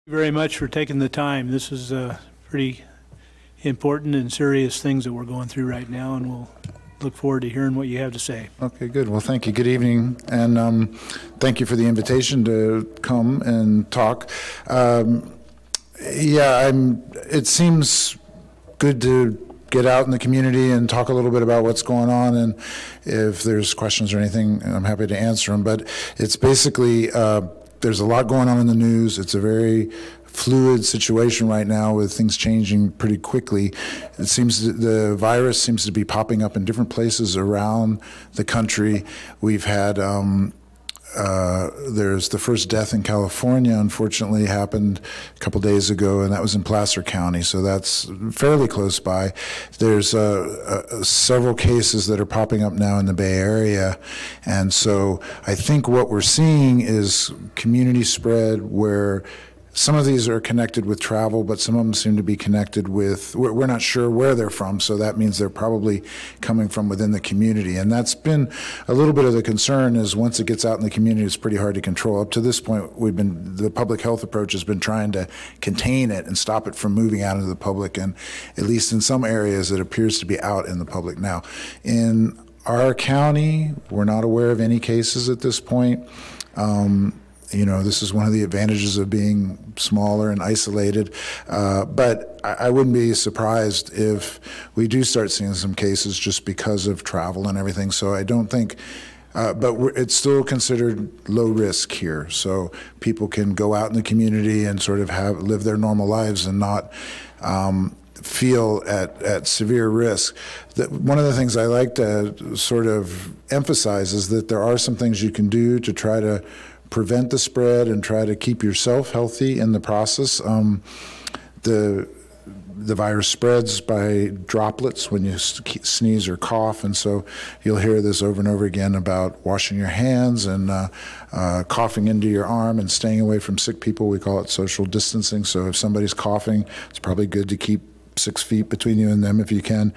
you very much for taking the time. This is pretty important and serious things that we're going through right now, and we'll look forward to hearing what you have to say. Okay, good. Well, thank you. Good evening, and thank you for the invitation to come and talk. It seems good to get out in the community and talk a little bit about what's going on, and if there's questions or anything, I'm happy to answer them. But it's basically, there's a lot going on in the news. It's a very fluid situation right now with things changing pretty quickly. It seems the virus seems to be popping up in different places around the country. We've had there's the first death in California, unfortunately, happened a couple days ago, and that was in Placer County, so that's fairly close by. There's several cases that are popping up now in the Bay Area, and so I think what we're seeing is community spread where some of these are connected with travel, but some of them seem to be connected with, we're not sure where they're from, so that means they're probably coming from within the community. And that's been a little bit of the concern, is once it gets out in the community, it's pretty hard to control. Up to this point, the public health approach has been trying to contain it and stop it from moving out into the public, and at least in some areas, it appears to be out in the public now. In our county, we're not aware of any cases at this point. This is one of the advantages of being smaller and isolated, but I wouldn't be surprised if we do start seeing some cases just because of travel and everything. So I don't think, but it's still considered low risk here. So people can go out in the community and sort of live their normal lives and not feel at severe risk. One of the things I like to sort of emphasize is that there are some things you can do to try to prevent the spread and try to keep yourself healthy in the process. The virus spreads by droplets when you sneeze or cough, and so you'll hear this over and over again about washing your hands and coughing into your arm and staying away from sick people. We call it social distancing. So if somebody's coughing, it's probably good to keep 6 feet between you and them if you can.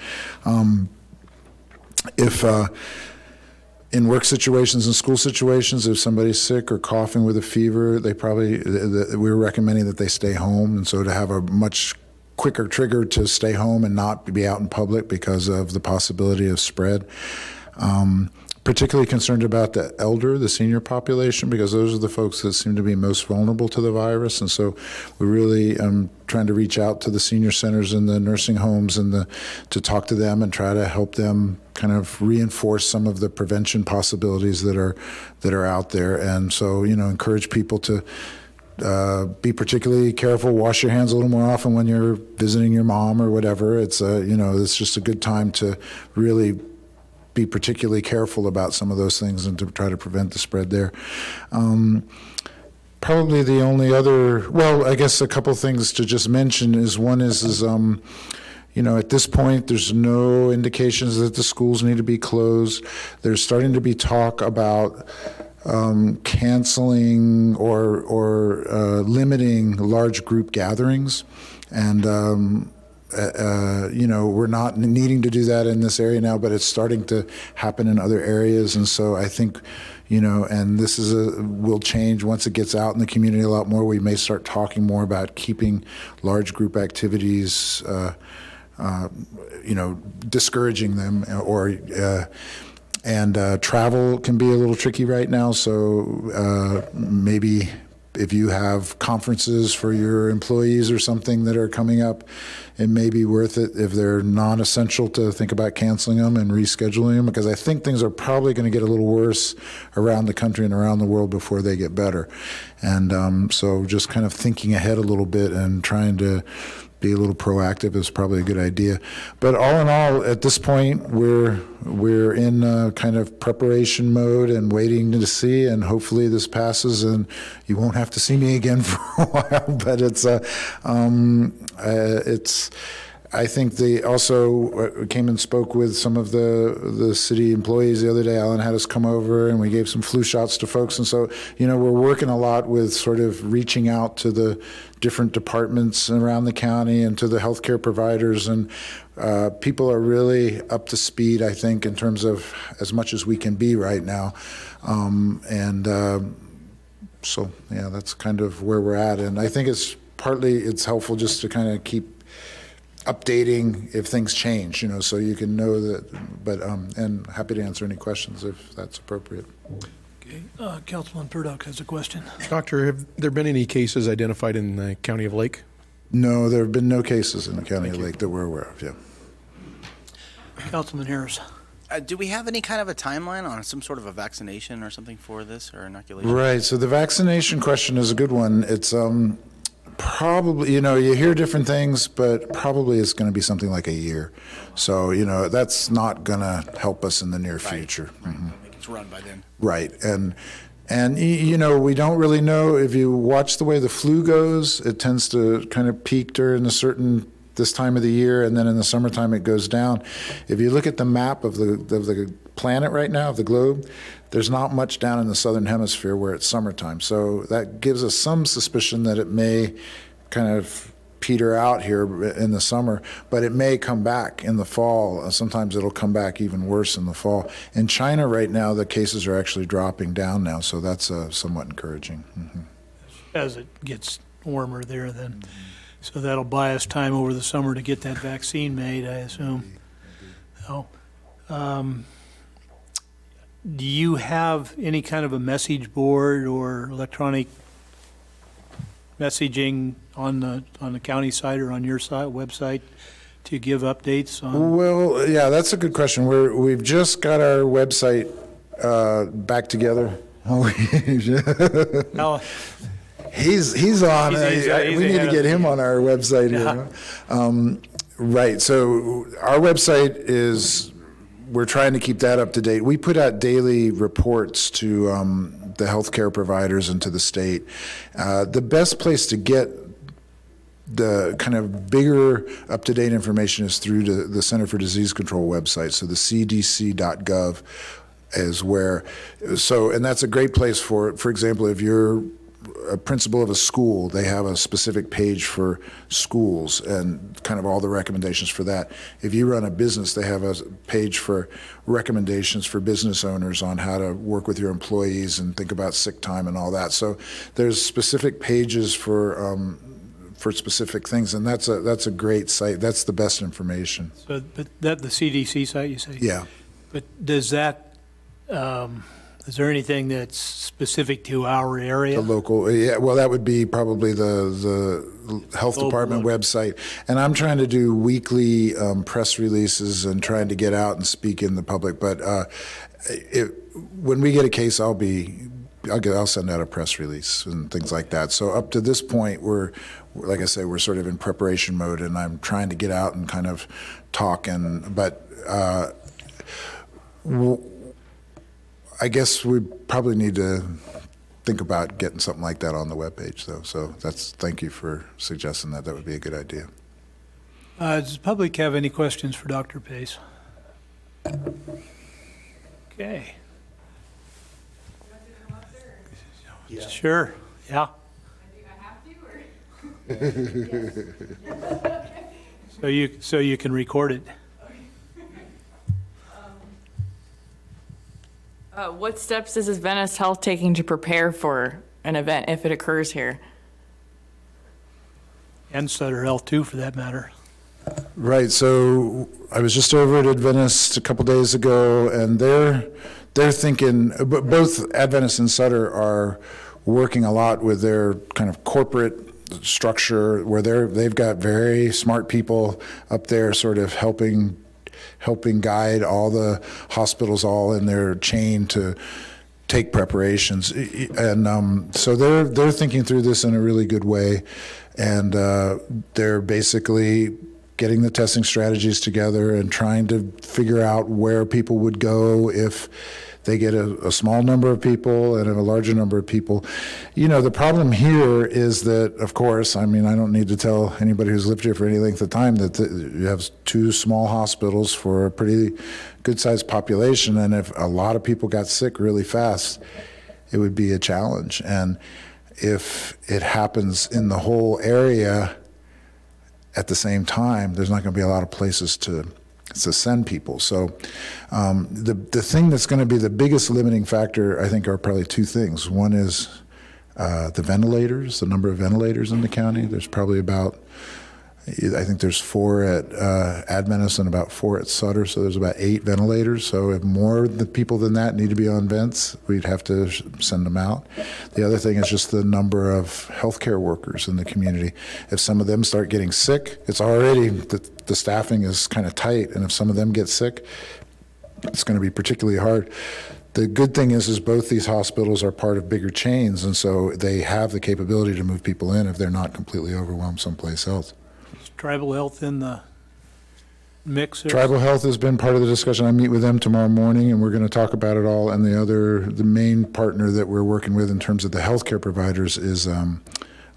In work situations and school situations, if somebody's sick or coughing with a fever, we're recommending that they stay home. And so to have a much quicker trigger to stay home and not be out in public because of the possibility of spread. Particularly concerned about the senior population, because those are the folks that seem to be most vulnerable to the virus. And so we really trying to reach out to the senior centers and the nursing homes and to talk to them and try to help them kind of reinforce some of the prevention possibilities that are out there. And so, encourage people to be particularly careful, wash your hands a little more often when you're visiting your mom or whatever. It's it's just a good time to really be particularly careful about some of those things and to try to prevent the spread there. Probably the only other, I guess a couple things to just mention is one is at this point, there's no indications that the schools need to be closed. There's starting to be talk about canceling or limiting large group gatherings, and we're not needing to do that in this area now, but it's starting to happen in other areas. And so I think, and this will change once it gets out in the community a lot more. We may start talking more about keeping large group activities, discouraging them, and travel can be a little tricky right now. So maybe if you have conferences for your employees or something that are coming up, it may be worth it, if they're non-essential, to think about canceling them and rescheduling them, because I think things are probably going to get a little worse around the country and around the world before they get better. And so just kind of thinking ahead a little bit and trying to be a little proactive is probably a good idea. But all in all, at this point, we're in kind of preparation mode and waiting to see, and hopefully this passes and you won't have to see me again for a while. But I think they also came and spoke with some of the city employees the other day. Alan had us come over and we gave some flu shots to folks. And so, we're working a lot with sort of reaching out to the different departments around the county and to the healthcare providers. And people are really up to speed, I think, in terms of as much as we can be right now. So, yeah, that's kind of where we're at. And I think it's helpful just to kind of keep updating if things change, so you can know that, but, and happy to answer any questions if that's appropriate. Okay, Councilman Purdock has a question. Doctor, have there been any cases identified in the County of Lake? No, there have been no cases in the County of Lake that we're aware of, yeah. Councilman Harris. Do we have any kind of a timeline on some sort of a vaccination or something for this, or inoculation? Right, so the vaccination question is a good one. It's probably, you hear different things, but probably it's going to be something like a year. So, that's not going to help us in the near future. Mhm. It's run by then. Right, and we don't really know. If you watch the way the flu goes, it tends to kind of peak during this time of the year, and then in the summertime it goes down. If you look at the map of the planet right now, of the globe, there's not much down in the southern hemisphere where it's summertime. So that gives us some suspicion that it may kind of peter out here in the summer, but it may come back in the fall. Sometimes it'll come back even worse in the fall. In China right now, the cases are actually dropping down now, so that's somewhat encouraging. Mm-hmm. As it gets warmer there then. So that'll buy us time over the summer to get that vaccine made, I assume. So, do you have any kind of a message board or electronic messaging on the county side or on your site, website, to give updates on? Well, yeah, that's a good question. We've just got our website back together. How- He's on. He's We need ahead to of get the him game. on our website here. Right. So our website is, we're trying to keep that up to date. We put out daily reports to the healthcare providers and to the state. The best place to get the kind of bigger up-to-date information is through the Center for Disease Control website. So the cdc.gov is where, and that's a great place for example, if you're a principal of a school, they have a specific page for schools and kind of all the recommendations for that. If you run a business, they have a page for recommendations for business owners on how to work with your employees and think about sick time and all that. So there's specific pages for specific things, and that's a great site. That's the best information. So, but that, the CDC site, you say? Yeah. But does that, is there anything that's specific to our area? The local, yeah, well, that would be probably the health Global department look. website. And I'm trying to do weekly press releases and trying to get out and speak in the public. But when we get a case, I'll send out a press release and things like that. So up to this point, like I say, we're sort of in preparation mode, and I'm trying to get out and kind of talk. But I guess we probably need to think about getting something like that on the webpage, though. So thank you for suggesting that. That would be a good idea. Does the public have any questions for Dr. Pace? Okay. Sure, yeah. So you can record it. What steps is Venice Health taking to prepare for an event if it occurs here? And Sutter Health too, for that matter. Right. So I was just over at Adventist a couple days ago, and they're thinking, both Adventist and Sutter are working a lot with their kind of corporate structure, where they've got very smart people up there sort of helping guide all the hospitals all in their chain to take preparations. And so they're thinking through this in a really good way, and they're basically getting the testing strategies together and trying to figure out where people would go if they get a small number of people and a larger number of people. The problem here is that, of course, I mean, I don't need to tell anybody who's lived here for any length of time that you have two small hospitals for a pretty good-sized population, and if a lot of people got sick really fast, it would be a challenge. And if it happens in the whole area at the same time, there's not going to be a lot of places to send people. So the thing that's going to be the biggest limiting factor, I think, are probably two things. One is The ventilators, the number of ventilators in the county, there's probably about, I think there's 4 at Adventist and about 4 at Sutter, so there's about 8 ventilators. So if more the people than that need to be on vents, we'd have to send them out. The other thing is just the number of healthcare workers in the community. If some of them start getting sick, it's already, the staffing is kind of tight, and if some of them get sick, it's going to be particularly hard. The good thing is both these hospitals are part of bigger chains, and so they have the capability to move people in if they're not completely overwhelmed someplace else. Is Tribal Health in the mix? There? Tribal Health has been part of the discussion. I meet with them tomorrow morning, and we're going to talk about it all. And the main partner that we're working with in terms of the healthcare providers is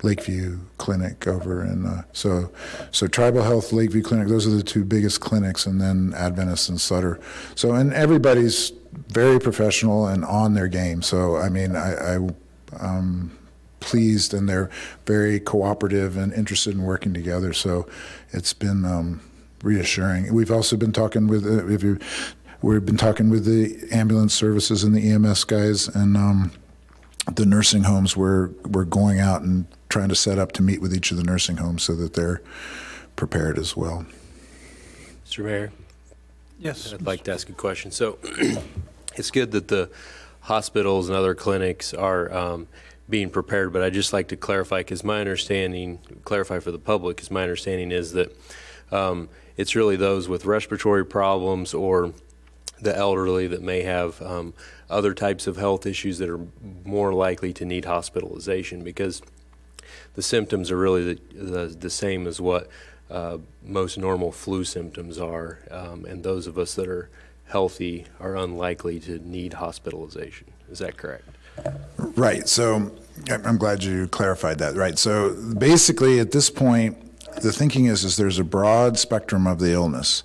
Lakeview Clinic over in, so Tribal Health, Lakeview Clinic, those are the 2 biggest clinics, and then Adventist and Sutter. So, and everybody's very professional and on their game. So, I mean, I'm pleased, and they're very cooperative and interested in working together. So it's been reassuring. We've also been talking with, we've been talking with the ambulance services and the EMS guys, and the nursing homes. We're going out and trying to set up to meet with each of the nursing homes so that they're prepared as well. Mr. Mayor, Yes. I'd like to ask a question. So it's good that the hospitals and other clinics are being prepared, but I'd just like to clarify, because my understanding, clarify for the public, because my understanding is that it's really those with respiratory problems or the elderly that may have other types of health issues that are more likely to need hospitalization, because the symptoms are really the same as what most normal flu symptoms are, and those of us that are healthy are unlikely to need hospitalization. Is that correct? Right. So I'm glad you clarified that. Right. So basically, at this point, the thinking is there's a broad spectrum of the illness.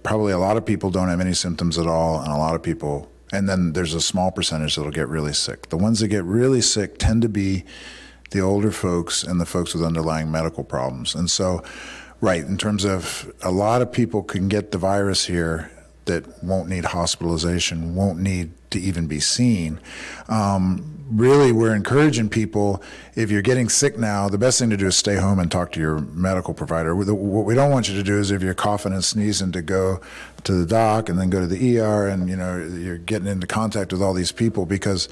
Probably a lot of people don't have any symptoms at all, and a lot of people, and then there's a small percentage that'll get really sick. The ones that get really sick tend to be the older folks and the folks with underlying medical problems. And so, right, in terms of a lot of people can get the virus here that won't need hospitalization, won't need to even be seen. Really, we're encouraging people, if you're getting sick now, the best thing to do is stay home and talk to your medical provider. What we don't want you to do is, if you're coughing and sneezing, to go to the doc and then go to the ER, and you're getting into contact with all these people, because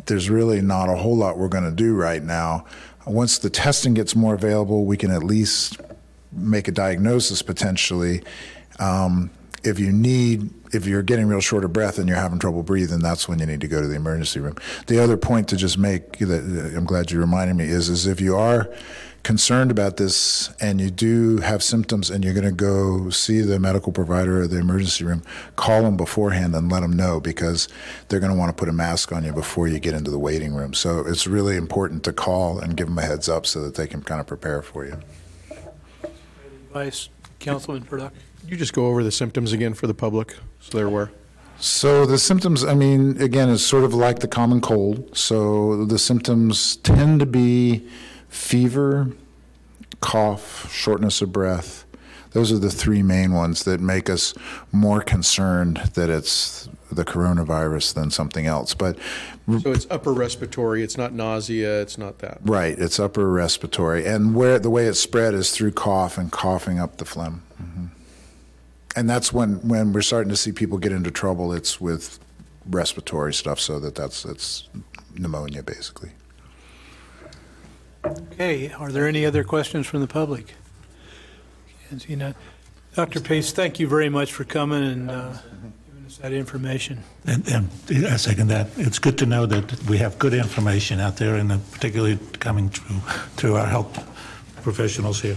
there's really not a whole lot we're going to do right now. Once the testing gets more available, we can at least make a diagnosis potentially. If you're getting real short of breath and you're having trouble breathing, that's when you need to go to the emergency room. The other point to just make, that I'm glad you reminded me, is if you are concerned about this and you do have symptoms and you're going to go see the medical provider or the emergency room, call them beforehand and let them know, because they're going to want to put a mask on you before you get into the waiting room. So it's really important to call and give them a heads up so that they can kind of prepare for you. Vice Councilman Purdock. You just go over the symptoms again for the public, so they're aware. So the symptoms, I mean, again, it's sort of like the common cold. So the symptoms tend to be fever, cough, shortness of breath. Those are the 3 main ones that make us more concerned that it's the coronavirus than something else. But So it's upper respiratory, it's not nausea, it's not that. right, it's upper respiratory, and where the way it's spread is through cough and coughing up the phlegm. And that's when we're starting to see people get into trouble. It's with respiratory stuff, so it's pneumonia basically. Okay, are there any other questions from the public? Can't see none. Dr. Pace, thank you very much for coming and giving us that information. And I second that. It's good to know that we have good information out there, and particularly coming through our health professionals here.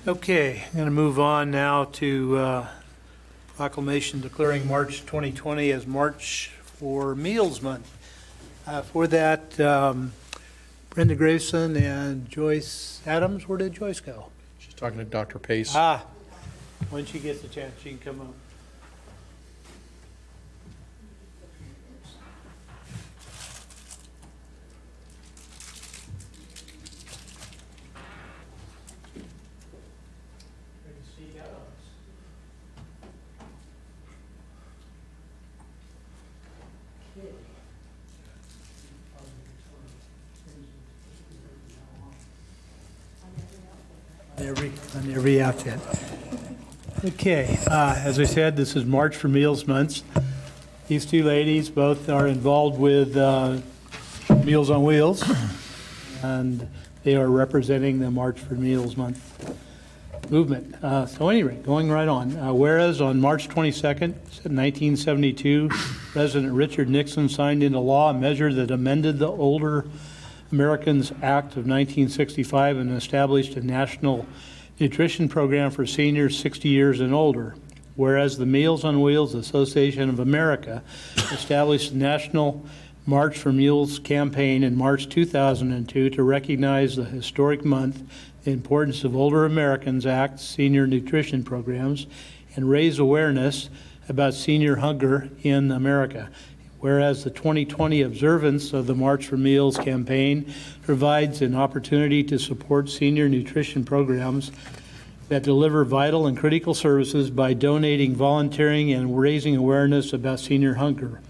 Okay, I'm going to move on now to proclamation declaring March 2020 as March for Meals Month. For that, Brenda Graveson and Joyce Adams, where did Joyce go? She's talking to Dr. Pace. When she gets a chance, she can come up. on every outfit. Okay, as I said, this is March for Meals Month. These two ladies both are involved with Meals on Wheels, and they are representing the March for Meals Month movement. So anyway, going right on. Whereas on March 22nd, 1972, President Richard Nixon signed into law a measure that amended the Older Americans Act of 1965 and established a national nutrition program for seniors 60 years and older. Whereas the Meals on Wheels Association of America established the National March for Meals campaign in March 2002 to recognize the historic month, the importance of Older Americans Act senior nutrition programs, and raise awareness about senior hunger in America. Whereas the 2020 observance of the March for Meals campaign provides an opportunity to support senior nutrition programs that deliver vital and critical services by donating, volunteering, and raising awareness about senior hunger.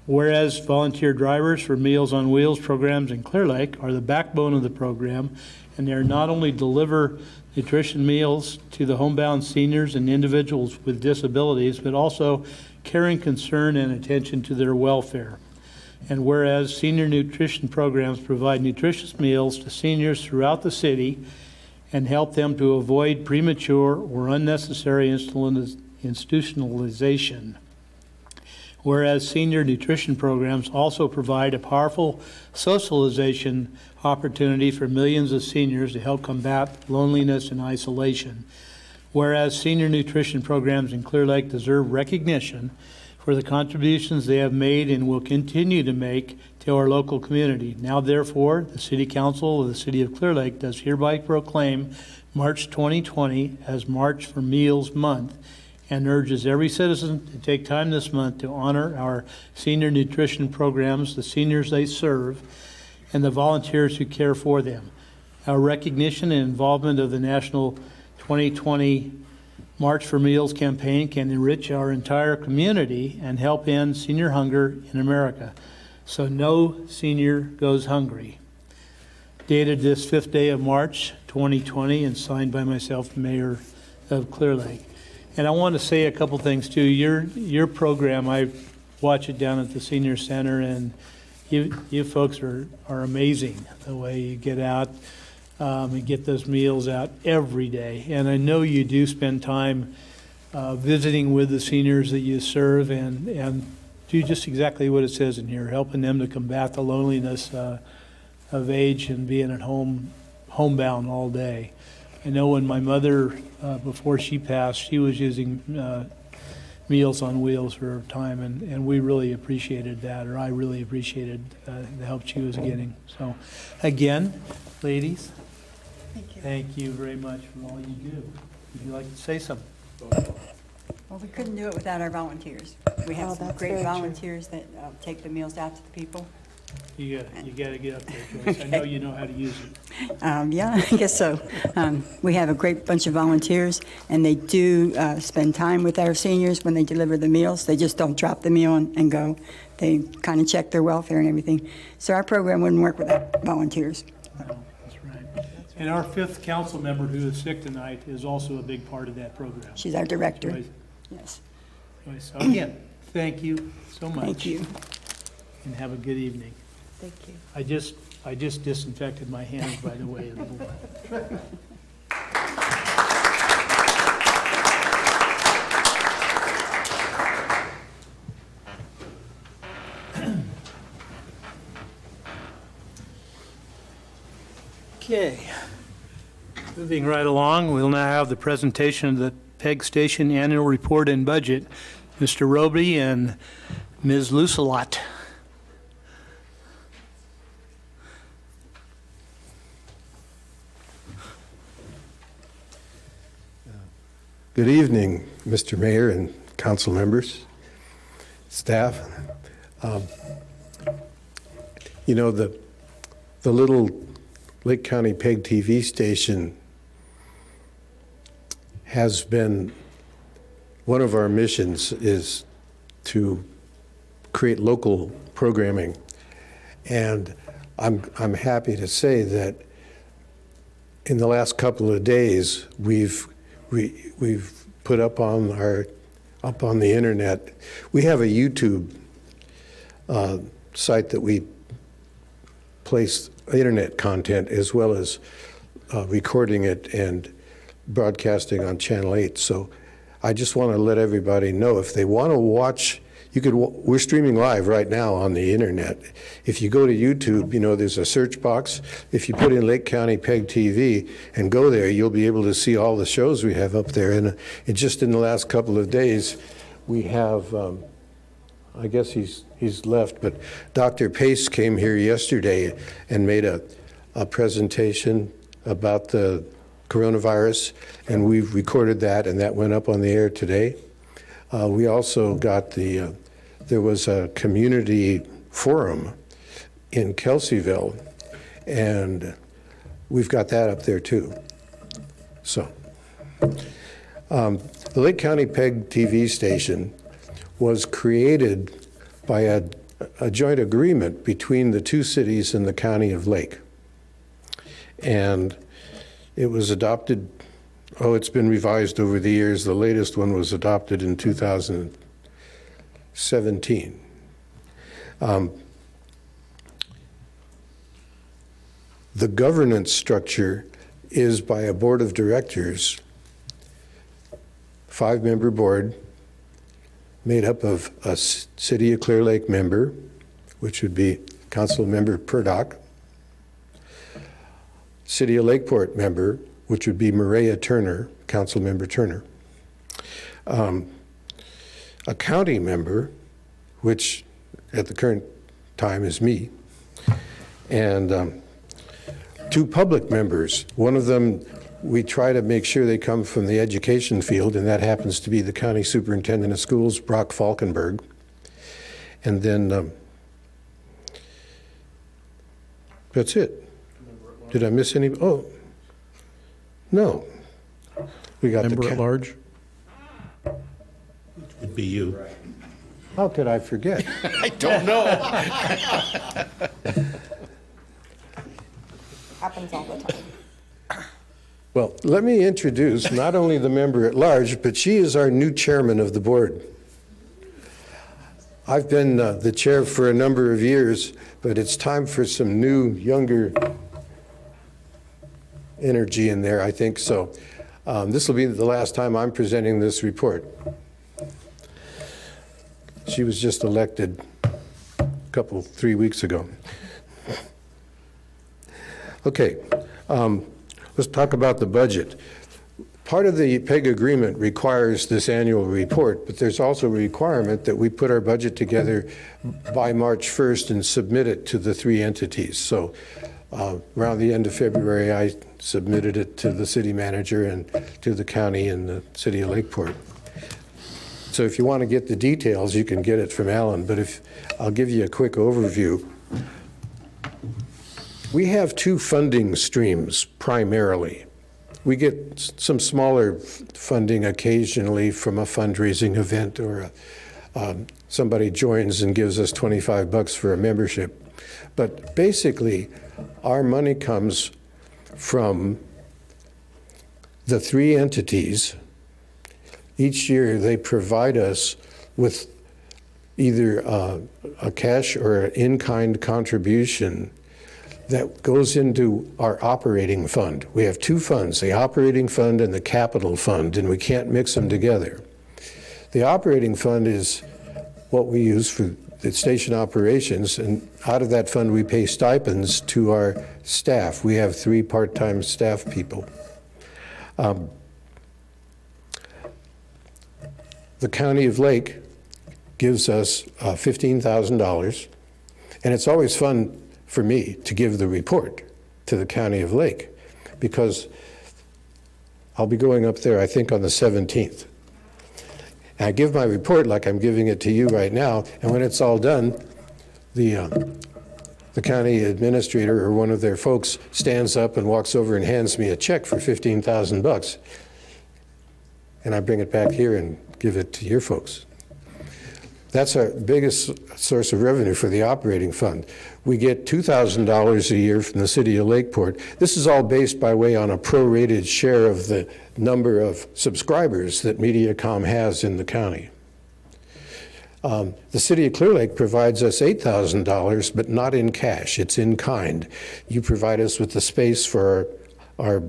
Whereas volunteer drivers for Meals on Wheels programs in Clear Lake are the backbone of the program, and they not only deliver nutrition meals to the homebound seniors and individuals with disabilities, but also caring concern and attention to their welfare. And whereas senior nutrition programs provide nutritious meals to seniors throughout the city and help them to avoid premature or unnecessary institutionalization. Whereas senior nutrition programs also provide a powerful socialization opportunity for millions of seniors to help combat loneliness and isolation. Whereas senior nutrition programs in Clear Lake deserve recognition for the contributions they have made and will continue to make to our local community. Now, therefore, the City Council of the City of Clear Lake does hereby proclaim March 2020 as March for Meals Month and urges every citizen to take time this month to honor our senior nutrition programs, the seniors they serve, and the volunteers who care for them. Our recognition and involvement of the National 2020 March for Meals campaign can enrich our entire community and help end senior hunger in America. So no senior goes hungry. Dated this 5th day of March 2020 and signed by myself, Mayor of Clear Lake. And I want to say a couple things too. Your program, I watch it down at the Senior Center, and you folks are amazing the way you get out and get those meals out every day. And I know you do spend time visiting with the seniors that you serve and do just exactly what it says in here, helping them to combat the loneliness of age and being at home, homebound all day. I know when my mother, before she passed, she was using Meals on Wheels for her time, and we really appreciated that, or I really appreciated the help she was getting. So, again, ladies, thank you very much for all you do. Would you like to say something? Well, we couldn't do it without our volunteers. We have some great volunteers that take the meals out to the people. You got to get up there, Joyce. I know you know how to use it. Yeah, I guess so. We have a great bunch of volunteers, and they do spend time with our seniors when they deliver the meals. They just don't drop the meal and go. They kind of check their welfare and everything. So our program wouldn't work without volunteers. No, that's right. And our 5th council member who is sick tonight is also a big part of that program. She's our director. Joyce. Yes. Joyce. So again, thank you so much. Thank you. And have a good evening. Thank you. I just disinfected my hands, by the way. Okay. Moving right along, we'll now have the presentation of the PEG Station Annual Report and Budget. Mr. Roby and Ms. Lucelot. Good evening, Mr. Mayor and council members, staff. You know, the little Lake County PEG TV station has been, one of our missions is to create local programming. And I'm happy to say that in the last couple of days, we've put up on the internet. We have a YouTube site that we place internet content as well as recording it and broadcasting on Channel 8. So I just want to let everybody know, if they want to watch, we're streaming live right now on the internet. If you go to YouTube, there's a search box. If you put in Lake County PEG TV and go there, you'll be able to see all the shows we have up there. And just in the last couple of days, we have, I guess he's left, but Dr. Pace came here yesterday and made a presentation about the coronavirus, and we've recorded that, and that went up on the air today. We also got there was a community forum in Kelseyville, and we've got that up there too. So, the Lake County PEG TV station was created by a joint agreement between the two cities in the county of Lake. And it was adopted, it's been revised over the years. The latest one was adopted in 2017. The governance structure is by a board of directors, 5-member board, made up of a City of Clear Lake member, which would be Council Member Purdock, City of Lakeport member, which would be Maria Turner, Council Member Turner, a county member, which at the current time is me, and 2 public members. One of them, we try to make sure they come from the education field, and that happens to be the County Superintendent of Schools, Brock Falkenberg. And then that's it. Did I miss any? Oh, no. We got Member at large? Would be you. How could I forget? I don't know. Happens all the time. Well, let me introduce not only the member at large, but she is our new chairman of the board. I've been the chair for a number of years, but it's time for some new, younger energy in there, I think. So this will be the last time I'm presenting this report. She was just elected 3 weeks ago. Okay, let's talk about the budget. Part of the PEG agreement requires this annual report, but there's also a requirement that we put our budget together by March 1st and submit it to the 3 entities. So around the end of February, I submitted it to the city manager and to the county and the city of Lakeport. So if you want to get the details, you can get it from Alan, but I'll give you a quick overview. We have 2 funding streams primarily. We get some smaller funding occasionally from a fundraising event, or somebody joins and gives us $25 for a membership. But basically, our money comes from the 3 entities. Each year, they provide us with either a cash or an in-kind contribution that goes into our operating fund. We have 2 funds, the operating fund and the capital fund, and we can't mix them together. The operating fund is what we use for the station operations, and out of that fund we pay stipends to our staff. We have 3 part-time staff people. The County of Lake gives us $15,000, and it's always fun for me to give the report to the County of Lake, because I'll be going up there, I think, on the 17th. And I give my report like I'm giving it to you right now, and when it's all done, the county administrator or one of their folks stands up and walks over and hands me a check for $15,000, and I bring it back here and give it to your folks. That's our biggest source of revenue for the operating fund. We get $2,000 a year from the city of Lakeport. This is all based, by way, on a prorated share of the number of subscribers that Mediacom has in the county. The city of Clear Lake provides us $8,000, but not in cash. It's in kind. You provide us with the space for our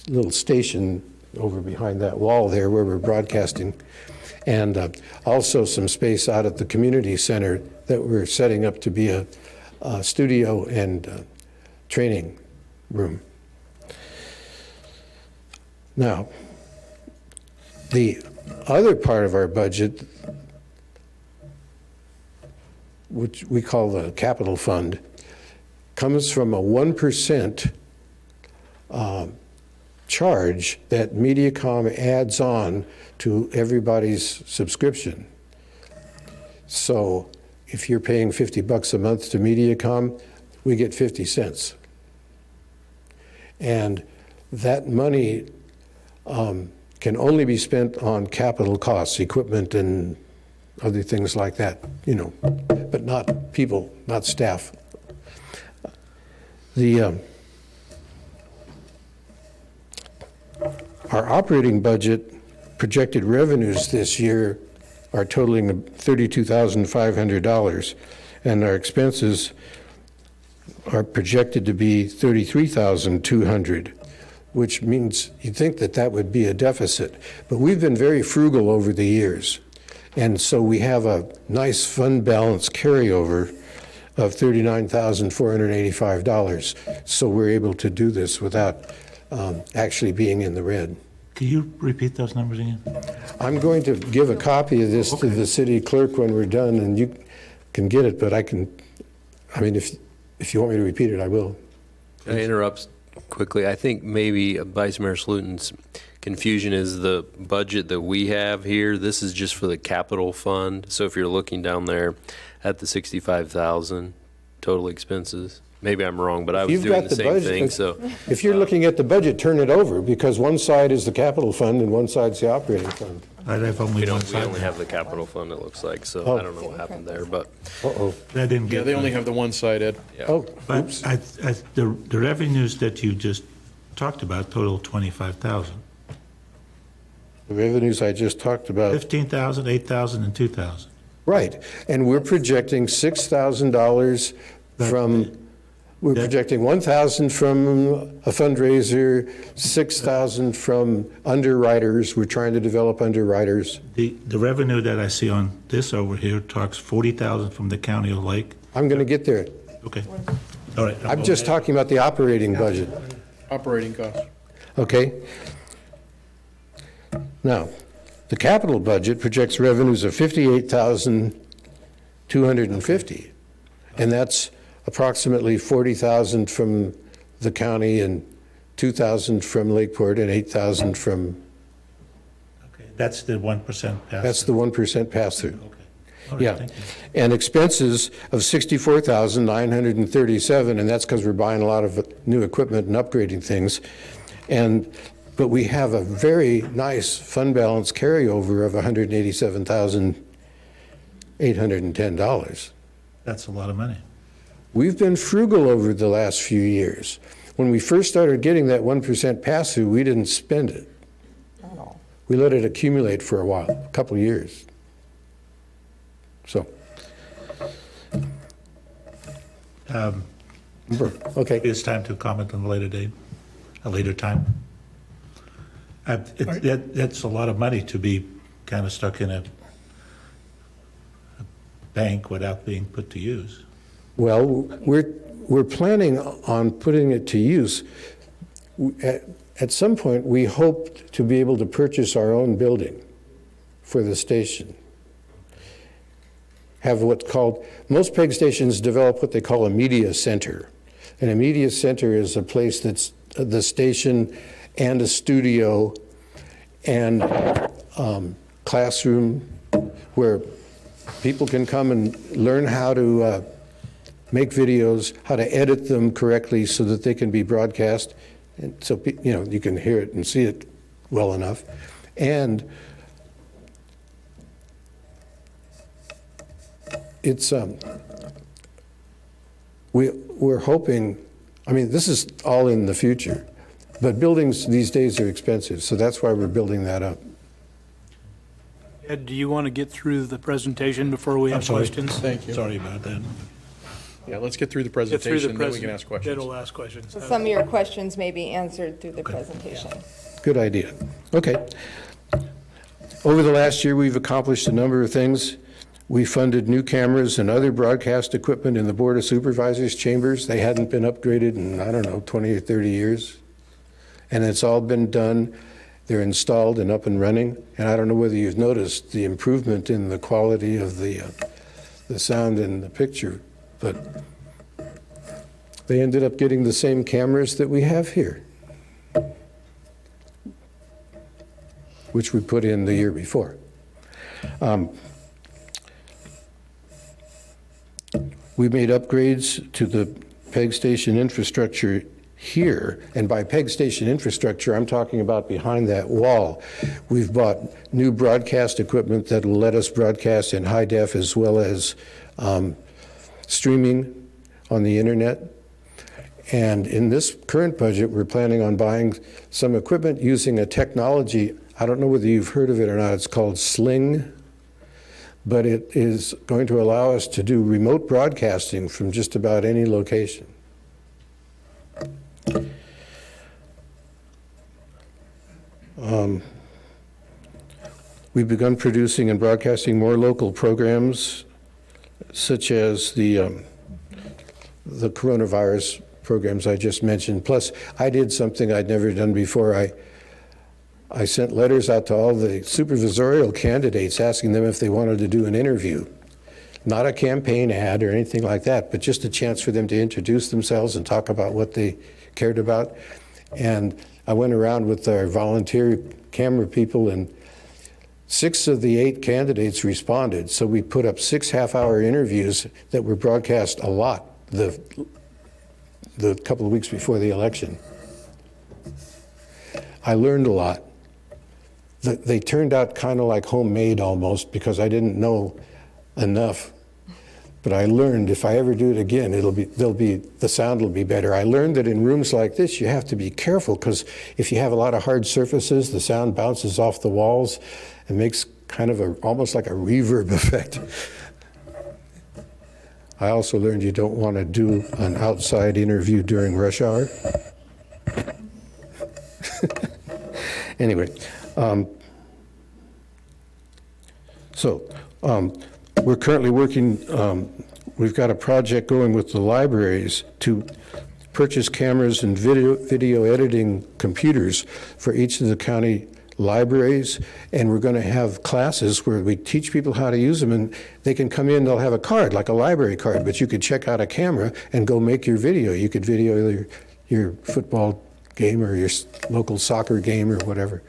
little station over behind that wall there where we're broadcasting, and also some space out at the community center that we're setting up to be a studio and training room. Now, the other part of our budget, which we call the capital fund, comes from a 1% charge that Mediacom adds on to everybody's subscription. So if you're paying $50 a month to Mediacom, we get 50 cents. And that money can only be spent on capital costs, equipment and other things like that, you know, but not people, not staff. Our operating budget projected revenues this year are totaling $32,500, and our expenses are projected to be $33,200, which means you'd think that that would be a deficit. But we've been very frugal over the years, and so we have a nice fund balance carryover of $39,485. So we're able to do this without actually being in the red. Can you repeat those numbers again? I'm going to give a copy of this to the city clerk when we're done, and you can get it, but I mean, if you want me to repeat it, I will. Can I interrupt quickly? I think maybe Vice Mayor Slutin's confusion is the budget that we have here. This is just for the capital fund. So if you're looking down there at the 65,000 total expenses, maybe I'm wrong, but I was You've doing got the the same budget. thing. So If you're looking at the budget, turn it over, because one side is the capital fund and one side's the operating fund. I have only we one don't. We side. only have the capital fund. It looks like. So Oh. I don't know what happened there, but Uh-oh. I didn't Yeah, get they that. only have the one side, Ed. yeah. Oh, But oops. the revenues that you just talked about total 25,000. The revenues I just talked about. 15,000, 8,000, and 2,000. Right, and we're projecting $6,000 from, we're that- projecting 1,000 from a fundraiser, 6,000 from underwriters. We're trying to develop underwriters. The revenue that I see on this over here talks 40,000 from the county of Lake. I'm going to get there. Okay. All right. I'm just talking about the operating budget, Operating costs. okay? Now, the capital budget projects revenues of $58,250, and that's approximately 40,000 from the county and 2,000 from Lakeport and 8,000 from, Okay, that's the 1% pass. that's the 1% pass-through. Okay. All right, Yeah, thank you. and expenses of $64,937, and that's because we're buying a lot of new equipment and upgrading things. But we have a very nice fund balance carryover of $187,810. That's a lot of money. We've been frugal over the last few years. When we first started getting that 1% pass-through, we didn't spend it. We let it accumulate for a while, a couple of years. So, okay. It's time to comment on a later date, a later time. That's a lot of money to be kind of stuck in a bank without being put to use. Well, we're planning on putting it to use. At some point, we hope to be able to purchase our own building for the station. Have what's called, most PEG stations develop what they call a media center. And a media center is a place that's the station and a studio and classroom where people can come and learn how to make videos, how to edit them correctly so that they can be broadcast, and so you can hear it and see it well enough. And it's, we're hoping, I mean, this is all in the future, but buildings these days are expensive, so that's why we're building that up. Ed, do you want to get through the presentation before we I'm have sorry. questions? Thank you. Sorry about that. Yeah, let's get through the Get through the presentation, then we can ask questions. Then we'll ask questions. Some of your questions may be answered through the presentation. Good idea. Okay. Over the last year, we've accomplished a number of things. We funded new cameras and other broadcast equipment in the Board of Supervisors chambers. They hadn't been upgraded in, I don't know, 20 or 30 years. And it's all been done. They're installed and up and running. And I don't know whether you've noticed the improvement in the quality of the sound and the picture, but they ended up getting the same cameras that we have here, which we put in the year before. We made upgrades to the PEG station infrastructure here, and by PEG station infrastructure, I'm talking about behind that wall. We've bought new broadcast equipment that will let us broadcast in high def as well as streaming on the internet. And in this current budget, we're planning on buying some equipment using a technology, I don't know whether you've heard of it or not, it's called Sling, but it is going to allow us to do remote broadcasting from just about any location. We've begun producing and broadcasting more local programs, such as the coronavirus programs I just mentioned. Plus, I did something I'd never done before. I sent letters out to all the supervisorial candidates asking them if they wanted to do an interview. Not a campaign ad or anything like that, but just a chance for them to introduce themselves and talk about what they cared about. And I went around with our volunteer camera people, and 6 of the 8 candidates responded. So we put up 6 half-hour interviews that were broadcast a lot the couple of weeks before the election. I learned a lot. They turned out kind of like homemade almost, because I didn't know enough. But I learned if I ever do it again, the sound will be better. I learned that in rooms like this, you have to be careful, because if you have a lot of hard surfaces, the sound bounces off the walls and makes kind of almost like a reverb effect. I also learned you don't want to do an outside interview during rush hour. Anyway, we're currently working, we've got a project going with the libraries to purchase cameras and video editing computers for each of the county libraries, and we're going to have classes where we teach people how to use them, and they can come in, they'll have a card, like a library card, but you could check out a camera and go make your video. You could video your football game or your local soccer game or whatever.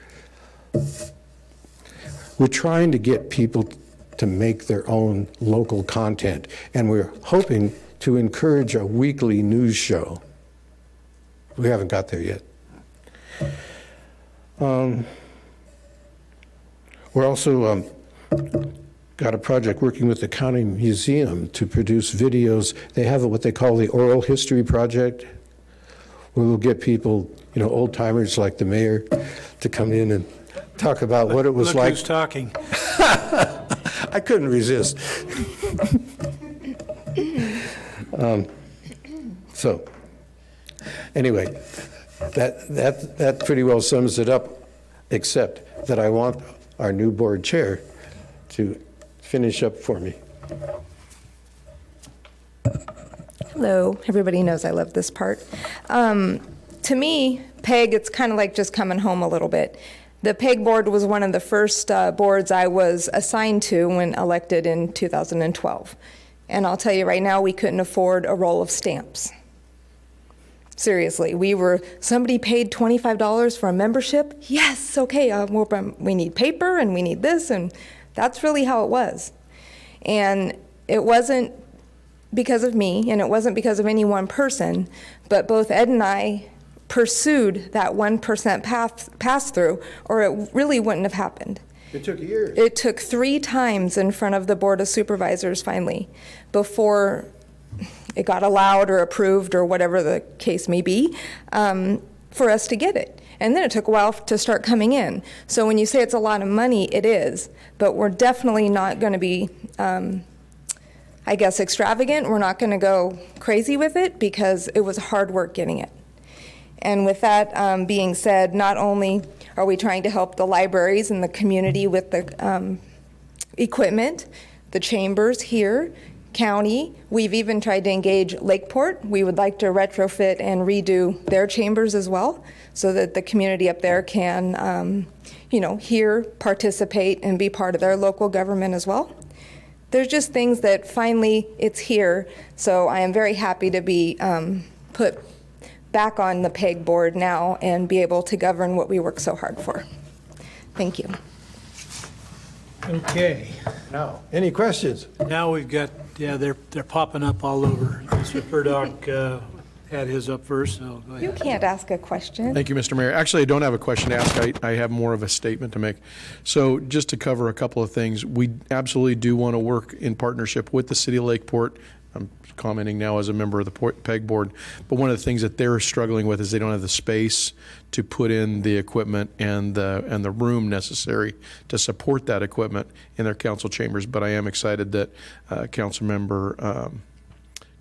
We're trying to get people to make their own local content, and we're hoping to encourage a weekly news show. We haven't got there yet. We're also got a project working with the county museum to produce videos. They have what they call the Oral History Project, where we'll get people, old timers like the mayor, to come in and talk about what it was Look like. who's talking. I couldn't resist. So, anyway, that pretty well sums it up, except that I want our new board chair to finish up for me. Hello, everybody knows I love this part. To me, PEG, it's kind of like just coming home a little bit. The PEG board was one of the first boards I was assigned to when elected in 2012. And I'll tell you right now, we couldn't afford a roll of stamps. Seriously, somebody paid $25 for a membership. Yes, okay, we need paper and we need this, and that's really how it was. And it wasn't because of me, and it wasn't because of any one person, but both Ed and I pursued that 1% pass-through, or it really wouldn't have happened. It took years. It took 3 times in front of the Board of Supervisors finally before it got allowed or approved or whatever the case may be, for us to get it. And then it took a while to start coming in. So when you say it's a lot of money, it is. But we're definitely not going to be, I guess, extravagant. We're not going to go crazy with it because it was hard work getting it. And with that being said, not only are we trying to help the libraries and the community with the equipment, the chambers here, county, we've even tried to engage Lakeport. We would like to retrofit and redo their chambers as well so that the community up there can, hear, participate, and be part of their local government as well. There's just things that finally it's here, so I am very happy to be put back on the PEG board now and be able to govern what we work so hard for. Thank you. Okay, Now, any questions? now we've got, they're popping up all over. Mr. Purdock had his up first, so go You ahead. can't ask a question. Thank you, Mr. Mayor. Actually, I don't have a question to ask. I have more of a statement to make. So just to cover a couple of things, we absolutely do want to work in partnership with the City of Lakeport. I'm commenting now as a member of the PEG board, but one of the things that they're struggling with is they don't have the space to put in the equipment and the room necessary to support that equipment in their council chambers. But I am excited that Councilmember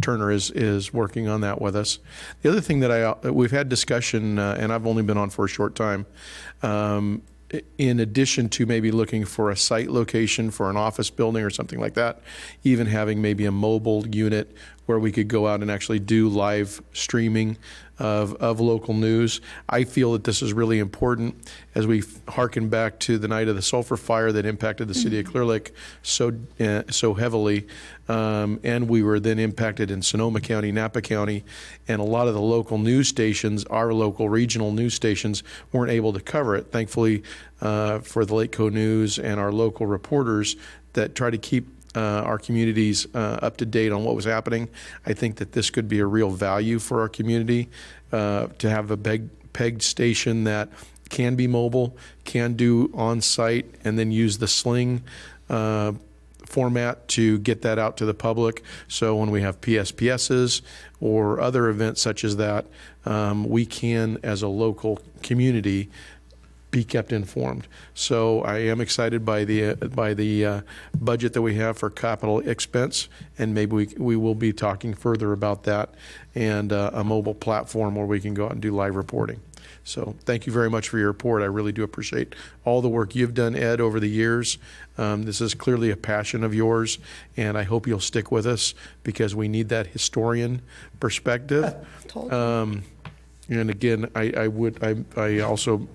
Turner is working on that with us. The other thing that we've had discussion, and I've only been on for a short time, in addition to maybe looking for a site location for an office building or something like that, even having maybe a mobile unit where we could go out and actually do live streaming of local news. I feel that this is really important as we hearken back to the night of the sulfur fire that impacted the city of Clear Lake so heavily, and we were then impacted in Sonoma County, Napa County, and a lot of the local news stations, our local regional news stations, weren't able to cover it. Thankfully, for the Lake Co News and our local reporters that try to keep our communities up to date on what was happening, I think that this could be a real value for our community to have a pegged station that can be mobile, can do on-site, and then use the Sling format to get that out to the public. So when we have PSPSs or other events such as that, we can, as a local community, be kept informed. So I am excited by the budget that we have for capital expense, and maybe we will be talking further about that and a mobile platform where we can go out and do live reporting. So thank you very much for your report. I really do appreciate all the work you've done, Ed, over the years. This is clearly a passion of yours, and I hope you'll stick with us because we need that historian perspective. And again, I also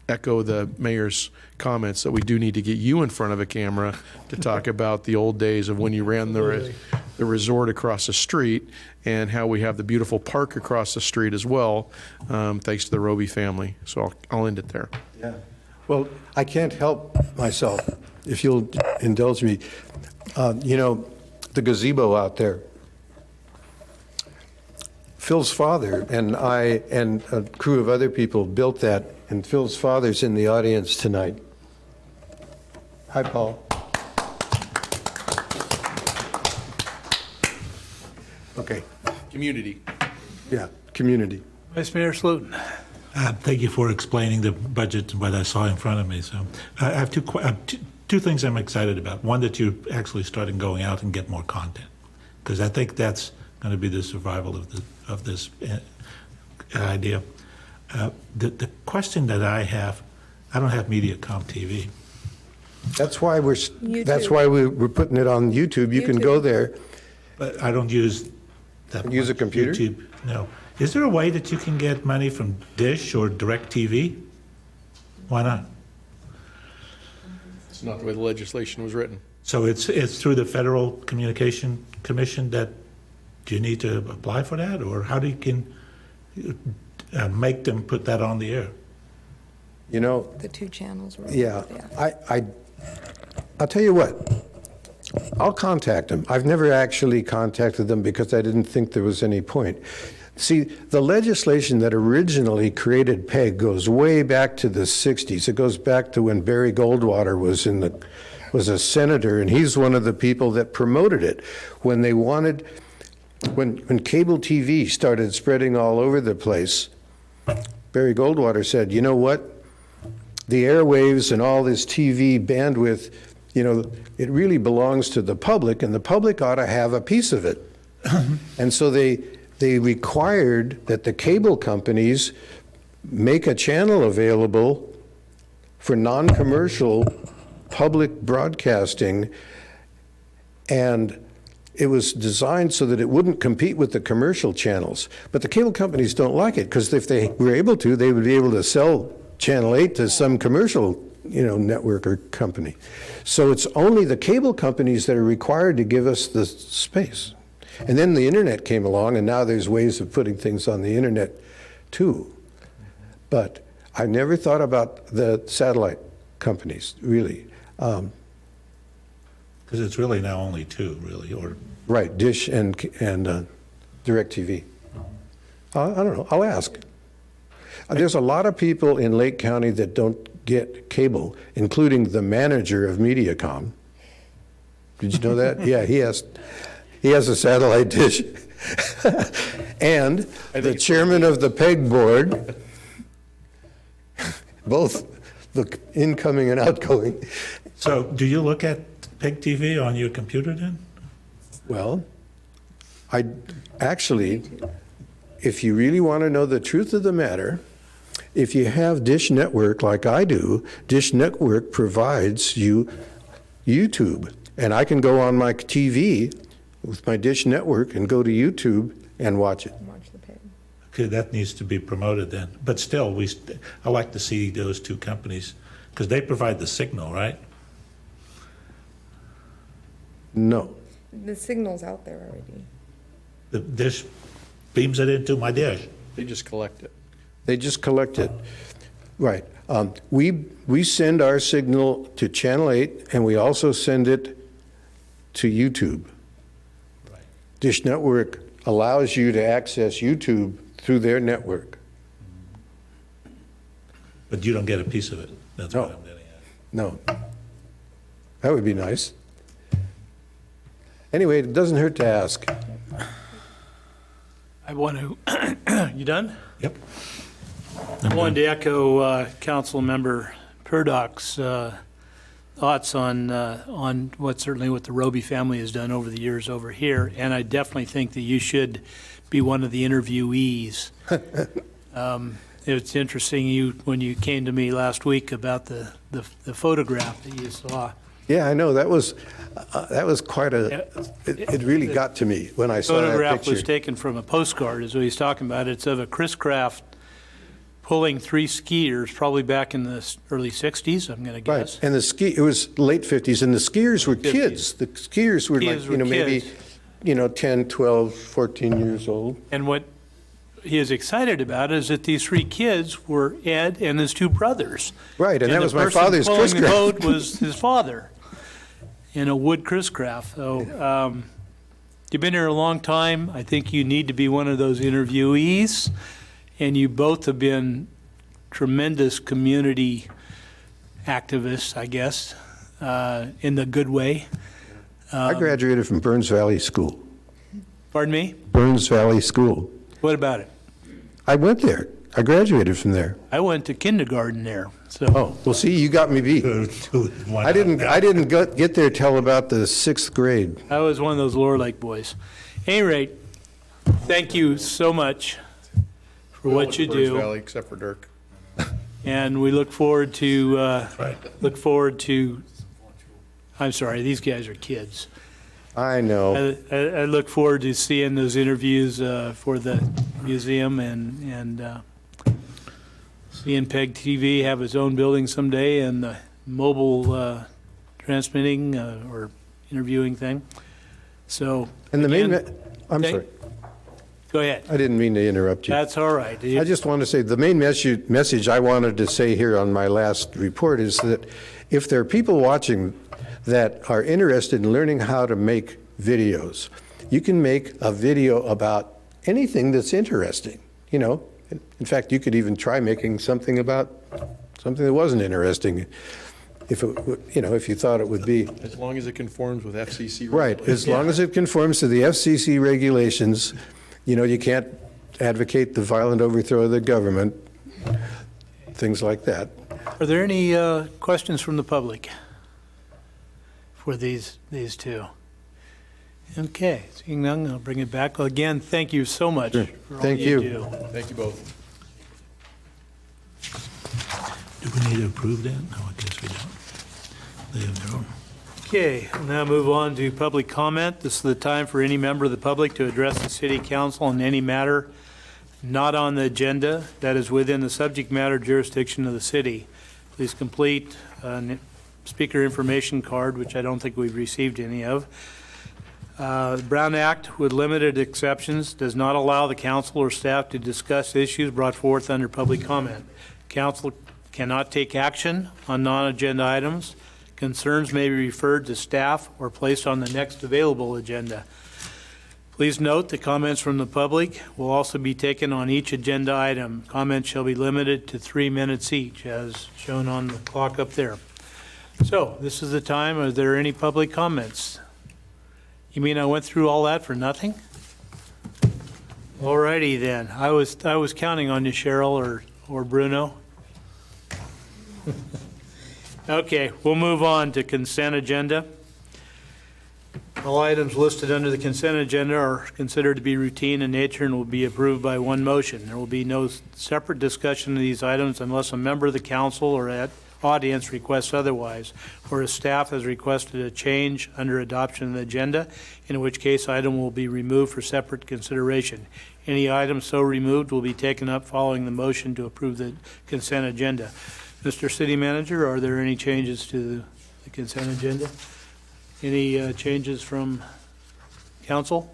echo the mayor's comments that we do need to get you in front of a camera to talk about the old days of when you ran the resort across the street and how we have the beautiful park across the street as well, thanks to the Roby family. So I'll end it there. Yeah. Well, I can't help myself, if you'll indulge me. The gazebo out there, Phil's father and I and a crew of other people built that, and Phil's father's in the audience tonight. Hi, Paul. Okay, Community. yeah, community. Vice Mayor Slotin. Thank you for explaining the budget and what I saw in front of me. So I have two things I'm excited about. One, that you actually started going out and get more content, because I think that's going to be the survival of this idea. The question that I have, I don't have MediaCom TV. That's why we're putting it on YouTube. You can go there. But I don't use that Use a much computer? YouTube. No. Is there a way that you can get money from Dish or DirecTV? Why not? It's not the way the legislation was written. So it's through the Federal Communication Commission that do you need to apply for that, or how do you can make them put that on the air? You know, The 2 channels were. yeah, I'll tell you what. I'll contact them. I've never actually contacted them because I didn't think there was any point. See, the legislation that originally created PEG goes way back to the 60s. It goes back to when Barry Goldwater was a senator, and he's one of the people that promoted it. When cable TV started spreading all over the place, Barry Goldwater said, you know what? The airwaves and all this TV bandwidth, it really belongs to the public, and the public ought to have a piece of it. And so they required that the cable companies make a channel available for non-commercial public broadcasting, and it was designed so that it wouldn't compete with the commercial channels. But the cable companies don't like it, because if they were able to, they would be able to sell Channel 8 to some commercial network or company. So it's only the cable companies that are required to give us the space. And then the internet came along, and now there's ways of putting things on the internet too. But I never thought about the satellite companies, really. Because it's really now only two, really, or Right, Dish and DirecTV. I don't know, I'll ask. There's a lot of people in Lake County that don't get cable, including the manager of Mediacom. Did you know that? Yeah, he has a satellite dish. And the chairman of the PEG board, both the incoming and outgoing. So do you look at PEG TV on your computer then? Well, I actually, if you really want to know the truth of the matter, if you have Dish Network like I do, Dish Network provides you YouTube. And I can go on my TV with my Dish Network and go to YouTube and watch it. Okay, that needs to be promoted then. But still, I like to see those two companies, because they provide the signal, right? No. The signal's out there already. The dish beams it into my dish. They just collect it. They just collect it. Right. We send our signal to Channel 8, and we also send it to YouTube. Right. Dish Network allows you to access YouTube through their network. But you don't get a piece of it. That's No. what I'm getting at. No. That would be nice. Anyway, it doesn't hurt to ask. I want to, you done? Yep. I wanted to echo Councilmember Purdock's thoughts on what the Roby family has done over the years over here, and I definitely think that you should be one of the interviewees. It's interesting when you came to me last week about the photograph that you saw. Yeah, I know. That was quite it really got to me when I saw that Photograph picture. was taken from a postcard, is what he's talking about. It's of a Chris Craft pulling three skiers, probably back in the early 60s, I'm going to guess. Right, and it was late 50s, and the skiers were 50s. kids. The skiers were Kids were maybe, kids. 10, 12, 14 years old. And what he is excited about is that these three kids were Ed and his two brothers. Right, and that the was my person father's pulling Chris the Craft. boat was his father in a wood Chris Craft. So you've been here a long time. I think you need to be one of those interviewees. And you both have been tremendous community activists, I guess, in the good way. I graduated from Burns Valley School. Pardon me? Burns Valley School. What about it? I went there. I graduated from there. I went to kindergarten there. So Oh, well, see, you got me beat. I didn't get there till about the 6th grade. I was one of those Lower Lake boys. At any rate, thank you so much for what you Birds do. Valley, except for Dirk. And we look forward to, Right. I'm sorry, these guys are kids. I know. I look forward to seeing those interviews for the museum and seeing PEG TV have its own building someday and the mobile transmitting or interviewing thing. So, And the main, again, I'm thank- sorry. go ahead. I didn't mean to interrupt you. That's all right. I just want to say the main message I wanted to say here on my last report is that if there are people watching that are interested in learning how to make videos, you can make a video about anything that's interesting, you know. In fact, you could even try making something about something that wasn't interesting, if it, you know, if you thought it would be. As long as it conforms with FCC. Right, as long as it conforms to the FCC regulations, you know, you can't advocate the violent overthrow of the government, things like that. Are there any questions from the public for these two? Okay, seeing none, I'll bring it back. Well, again, thank you so much Sure. for all Thank you you. do. Thank you both. Do we need to approve that? No, I guess we don't. They have their own. Okay, we'll now move on to public comment. This is the time for any member of the public to address the city council on any matter not on the agenda that is within the subject matter jurisdiction of the city. Please complete a speaker information card, which I don't think we've received any of. The Brown Act, with limited exceptions, does not allow the council or staff to discuss issues brought forth under public comment. Council cannot take action on non-agenda items. Concerns may be referred to staff or placed on the next available agenda. Please note the comments from the public will also be taken on each agenda item. Comments shall be limited to 3 minutes each, as shown on the clock up there. So this is the time. Are there any public comments? You mean I went through all that for nothing? All righty then. I was counting on you, Cheryl or Bruno. Okay, we'll move on to consent agenda. All items listed under the consent agenda are considered to be routine in nature and will be approved by one motion. There will be no separate discussion of these items unless a member of the council or audience requests otherwise, or if staff has requested a change under adoption of the agenda, in which case item will be removed for separate consideration. Any item so removed will be taken up following the motion to approve the consent agenda. Mr. City Manager, are there any changes to the consent agenda? Any changes from council?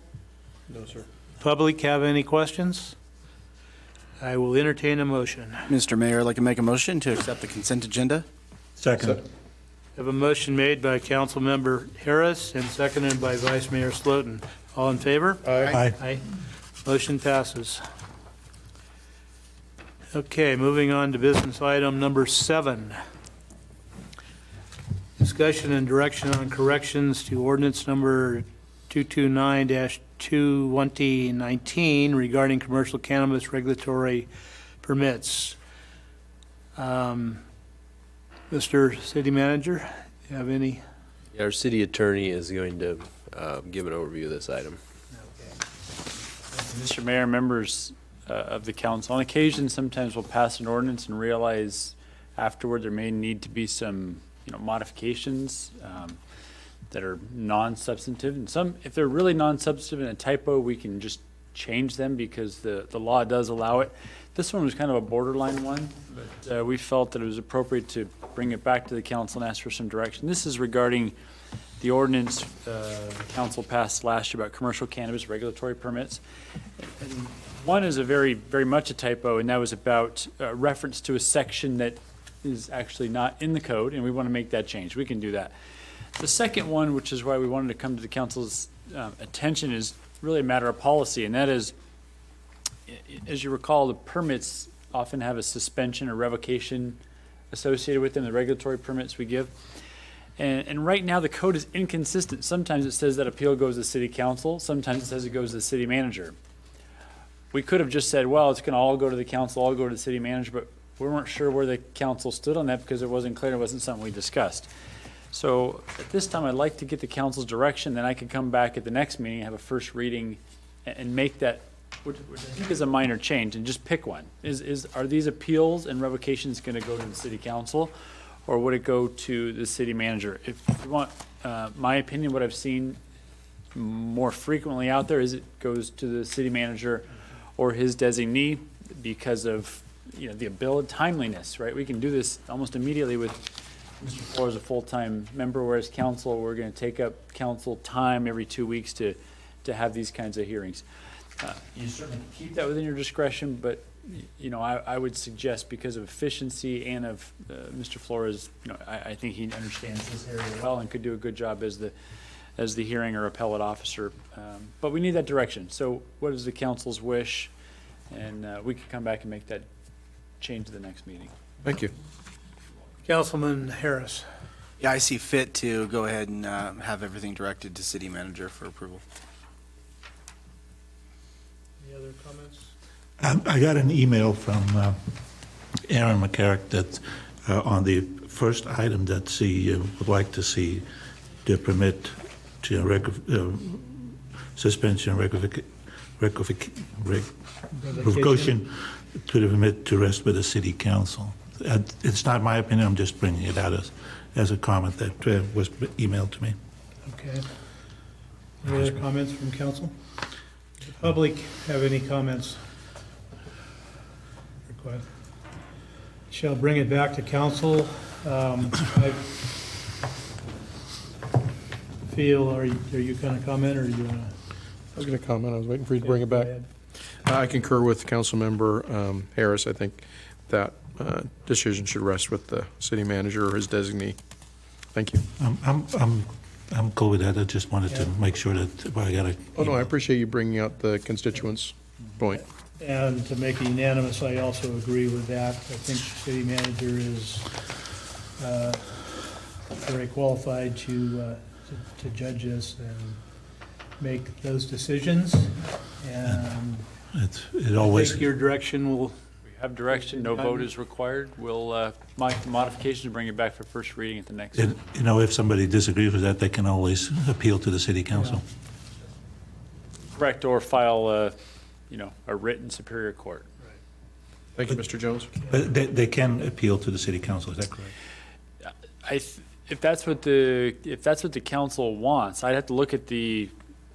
No, sir. Public have any questions? I will entertain a motion. Mr. Mayor, I'd like to make a motion to accept the consent agenda. Second. I have a motion made by Council Member Harris and seconded by Vice Mayor Slotin. All in favor? Aye. Aye. Motion passes. Okay, moving on to business item number 7. Discussion and direction on corrections to ordinance number 229-2019 regarding commercial cannabis regulatory permits. Mr. City Manager, do you have any? Our city attorney is going to give an overview of this item. Mr. Mayor, members of the council, on occasion, sometimes we'll pass an ordinance and realize afterward there may need to be some, modifications that are non-substantive. And some, if they're really non-substantive and a typo, we can just change them because the law does allow it. This one was kind of a borderline one, but we felt that it was appropriate to bring it back to the council and ask for some direction. This is regarding the ordinance the council passed last year about commercial cannabis regulatory permits. And one is a very, very much a typo, and that was about reference to a section that is actually not in the code, and we want to make that change. We can do that. The second one, which is why we wanted to come to the council's attention, is really a matter of policy, and that is, as you recall, the permits often have a suspension or revocation associated with them, the regulatory permits we give. And right now, the code is inconsistent. Sometimes it says that appeal goes to city council. Sometimes it says it goes to the city manager. We could have just said, well, it's going to all go to the council, all go to the city manager, but we weren't sure where the council stood on that because it wasn't clear. It wasn't something we discussed. So at this time, I'd like to get the council's direction. Then I can come back at the next meeting, have a first reading, and make that, which I think is a minor change, and just pick one. Are these appeals and revocations going to go to the city council, or would it go to the city manager? If you want my opinion, what I've seen more frequently out there is it goes to the city manager or his designee because of the ability, timeliness, right? We can do this almost immediately with Mr. Floor as a full-time member, whereas council, we're going to take up council time every 2 weeks to have these kinds of hearings. You certainly can keep that within your discretion, but I would suggest because of efficiency and of Mr. Flores, I think he understands this area well and could do a good job as as the hearing or appellate officer. But we need that direction. So what is the council's wish? And we can come back and make that change to the next meeting. Thank you. Councilman Harris. Yeah, I see fit to go ahead and have everything directed to city manager for approval. Any other comments? I got an email from Aaron McCarrick that on the first item that she would like to see the permit to suspension revocation to the permit to rest with the city council. It's not my opinion, I'm just bringing it out as a comment that was emailed to me. Okay. Any other comments from council? Does the public have any comments? Request. Shall bring it back to council. I feel, are you going to comment, or you want to? I was going to comment. I was waiting for you to bring it back. Go ahead. I concur with Councilmember Harris. I think that decision should rest with the city manager or his designee. Thank you. I'm cool with that. I just wanted to make sure that I got it. Oh, no, I appreciate you bringing out the constituents' point. And to make it unanimous, I also agree with that. I think the city manager is very qualified to judge this and make those decisions. And It always. I think your direction will. We have direction, no vote is required. We'll make modifications and bring it back for first reading at the next. If somebody disagrees with that, they can always appeal to the city council. Correct, or file a written superior court. Thank you, Mr. Jones. But they can appeal to the city council, is that correct? If that's what the council wants, I'd have to look at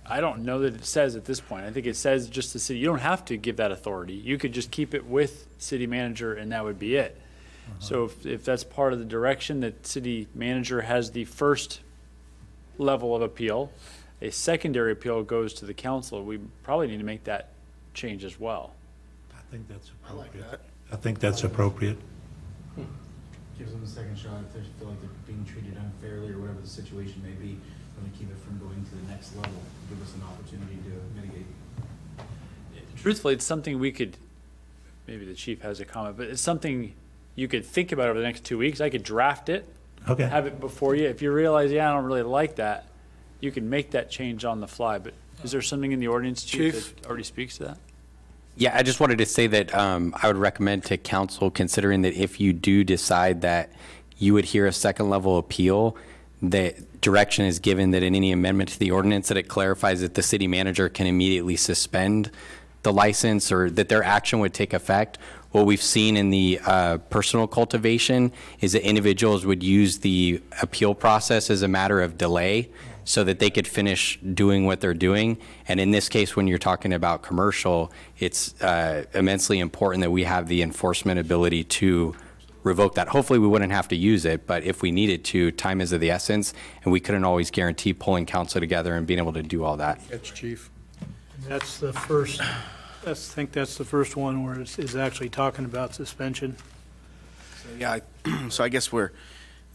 I don't know that it says at this point. I think it says just the city. You don't have to give that authority. You could just keep it with city manager and that would be it. So if that's part of the direction, that city manager has the first level of appeal, a secondary appeal goes to the council, we probably need to make that change as well. I think that's appropriate. I think that's appropriate. Gives them a second shot if they feel like they're being treated unfairly or whatever the situation may be. Going to keep it from going to the next level, give us an opportunity to mitigate. Truthfully, it's something we could, maybe the chief has a comment, but it's something you could think about over the next 2 weeks. I could draft it, Okay. have it before you. If you realize, I don't really like that, you can make that change on the fly. But is there something in the ordinance, Chief, that already speaks to that? Yeah, I just wanted to say that I would recommend to council, considering that if you do decide that you would hear a second level appeal, the direction is given that in any amendment to the ordinance that it clarifies that the city manager can immediately suspend the license or that their action would take effect. What we've seen in the personal cultivation is that individuals would use the appeal process as a matter of delay so that they could finish doing what they're doing. And in this case, when you're talking about commercial, it's immensely important that we have the enforcement ability to revoke that. Hopefully we wouldn't have to use it, but if we needed to, time is of the essence, and we couldn't always guarantee pulling council together and being able to do all that. That's Chief. That's the first, I think that's the first one where it's actually talking about suspension. Yeah, so I guess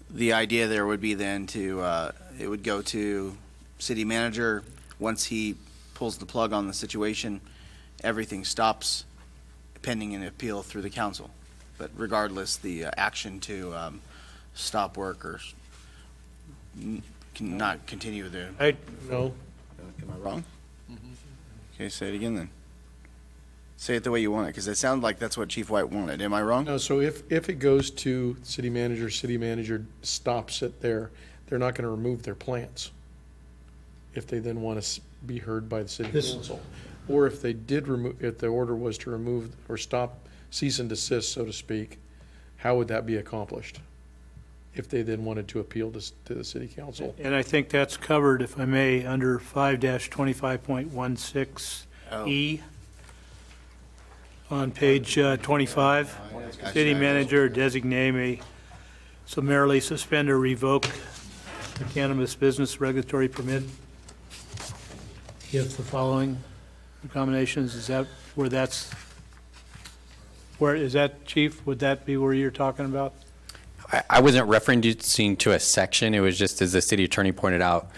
the idea there would be then to, it would go to city manager. Once he pulls the plug on the situation, everything stops pending an appeal through the council. But regardless, the action to stop work or cannot continue the. No. Am I wrong? Okay, say it again then. Say it the way you want it, because it sounded like that's what Chief White wanted. Am I wrong? No, so if it goes to city manager stops it there, they're not going to remove their plants if they then want to be heard by the city council. Or if they did remove, if the order was to remove or stop, cease and desist, so to speak, how would that be accomplished? If they then wanted to appeal to the city council. And I think that's covered, if I may, under 5-25.16E on page 25. City manager or designate may summarily suspend or revoke the cannabis business regulatory permit if the following accommodations, is that where that's, where is that, Chief? Would that be where you're talking about? I wasn't referencing to a section. It was just, as the city attorney pointed out,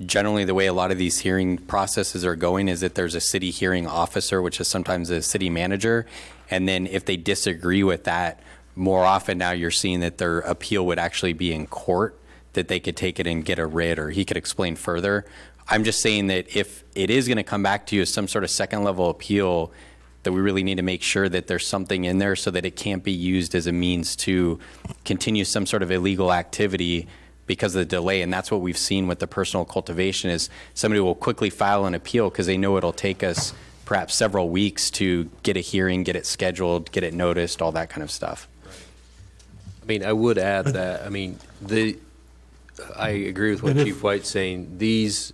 generally the way a lot of these hearing processes are going is that there's a city hearing officer, which is sometimes a city manager. And then if they disagree with that, more often now you're seeing that their appeal would actually be in court, that they could take it and get a writ, or he could explain further. I'm just saying that if it is going to come back to you as some sort of second level appeal, that we really need to make sure that there's something in there so that it can't be used as a means to continue some sort of illegal activity because of the delay. And that's what we've seen with the personal cultivation is somebody will quickly file an appeal because they know it'll take us perhaps several weeks to get a hearing, get it scheduled, get it noticed, all that kind of stuff. I mean, I would add that, I mean, I agree with what Chief White's saying. These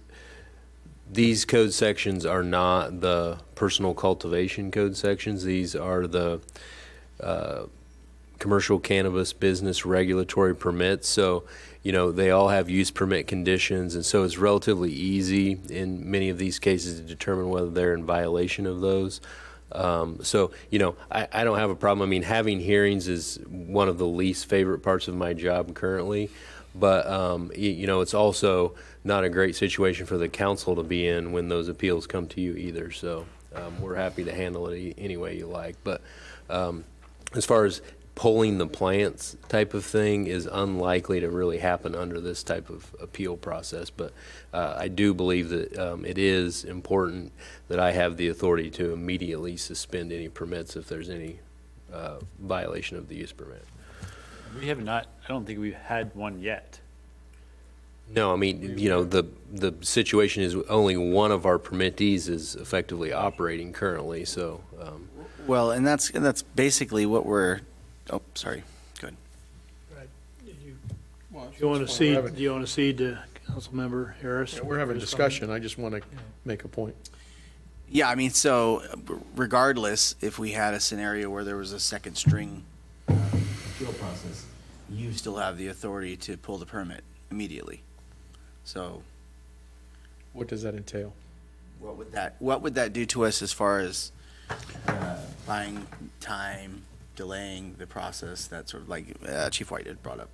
code sections are not the personal cultivation code sections. These are the commercial cannabis business regulatory permits. So, you know, they all have use permit conditions, and so it's relatively easy in many of these cases to determine whether they're in violation of those. So, you know, I don't have a problem. I mean, having hearings is one of the least favorite parts of my job currently. But, you know, it's also not a great situation for the council to be in when those appeals come to you either. So we're happy to handle it any way you like. But as far as pulling the plants type of thing is unlikely to really happen under this type of appeal process. But I do believe that it is important that I have the authority to immediately suspend any permits if there's any violation of the use permit. We have not, I don't think we've had one yet. No, I mean, you know, the situation is only one of our permittees is effectively operating currently, so. Well, and that's basically what we're, oh, sorry, go ahead. Do you want to cede to Councilmember Harris? Yeah, we're having discussion. I just want to make a point. Yeah, I mean, so regardless, if we had a scenario where there was a second string appeal process, you still have the authority to pull the permit immediately. So What does that entail? what would that do to us as far as buying time, delaying the process, that sort of like Chief White had brought up?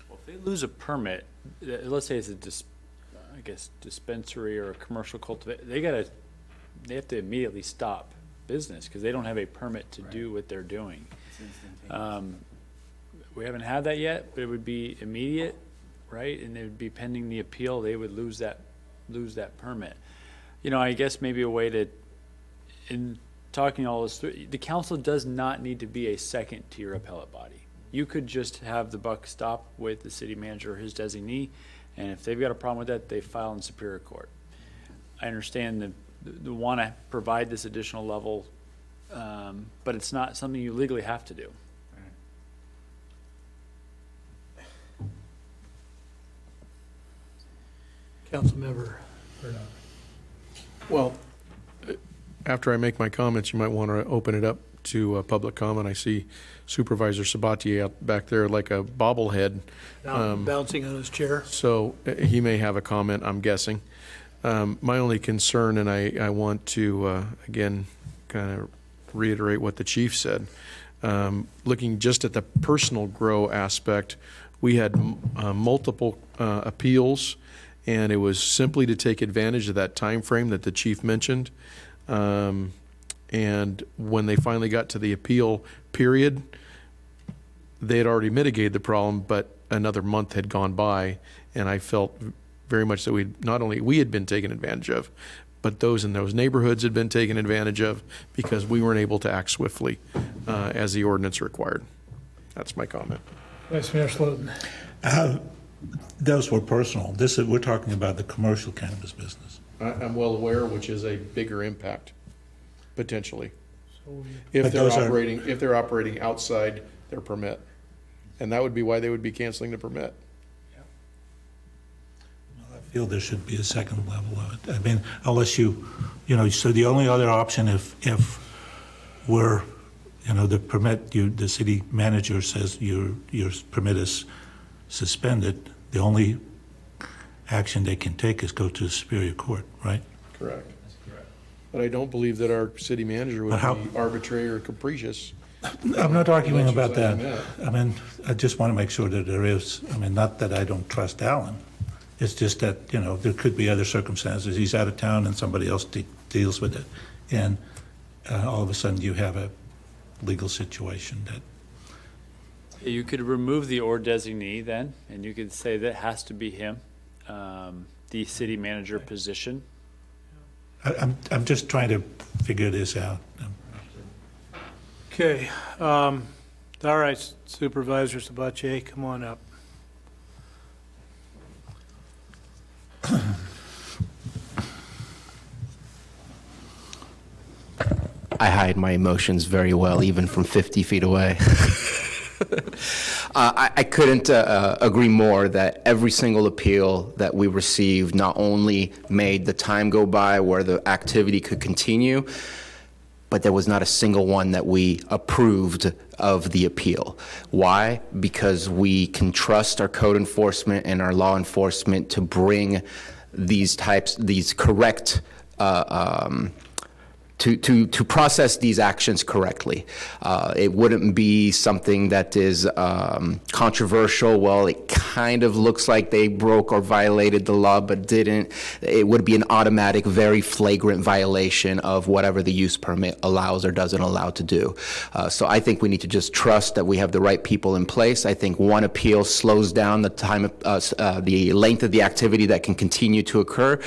Well, if they lose a permit, let's say it's a dispensary or a commercial cultivation, they have to immediately stop business because they don't have a permit to do what they're doing. We haven't had that yet, but it would be immediate, right? And it would be pending the appeal. They would lose that permit. You know, I guess maybe a way to, in talking all this through, the council does not need to be a second tier appellate body. You could just have the buck stop with the city manager or his designee, and if they've got a problem with that, they file in Superior Court. I understand the want to provide this additional level, but it's not something you legally have to do. Councilmember Bernard. Well, after I make my comments, you might want to open it up to public comment. I see Supervisor Sabatier out back there like a bobblehead. Bouncing on his chair. So he may have a comment, I'm guessing. My only concern, and I want to, again, kind of reiterate what the chief said. Looking just at the personal grow aspect, we had multiple appeals, and it was simply to take advantage of that time frame that the chief mentioned. And when they finally got to the appeal period, they had already mitigated the problem, but another month had gone by, and I felt very much that we had been taken advantage of, but those in those neighborhoods had been taken advantage of because we weren't able to act swiftly as the ordinance required. That's my comment. Vice Mayor Slotin. Those were personal. We're talking about the commercial cannabis business. I'm well aware, which is a bigger impact, potentially, But if those are- they're operating outside their permit, and that would be why they would be canceling the permit. I feel there should be a second level of it. I mean, unless so the only other option if we're, the permit, the city manager says your permit is suspended, the only action they can take is go to the Superior Court, right? Correct. But I don't believe that our city manager would be arbitrary or capricious. I'm not arguing about Exercise that. that. I mean, I just want to make sure that there is, not that I don't trust Alan, It's just that, you know, there could be other circumstances. He's out of town and somebody else deals with it. And all of a sudden you have a legal situation that, You could remove the "or" designee then, and you could say that has to be him, the city manager position. I'm just trying to figure this out. Okay, all right, Supervisor Sabache, come on up. I hide my emotions very well, even from 50 feet away. I couldn't agree more that every single appeal that we received not only made the time go by where the activity could continue, but there was not a single one that we approved of the appeal. Why? Because we can trust our code enforcement and our law enforcement to bring these correct to process these actions correctly. It wouldn't be something that is controversial. Well, it kind of looks like they broke or violated the law, but didn't. It would be an automatic, very flagrant violation of whatever the use permit allows or doesn't allow to do. So I think we need to just trust that we have the right people in place. I think one appeal slows down the time, the length of the activity that can continue to occur.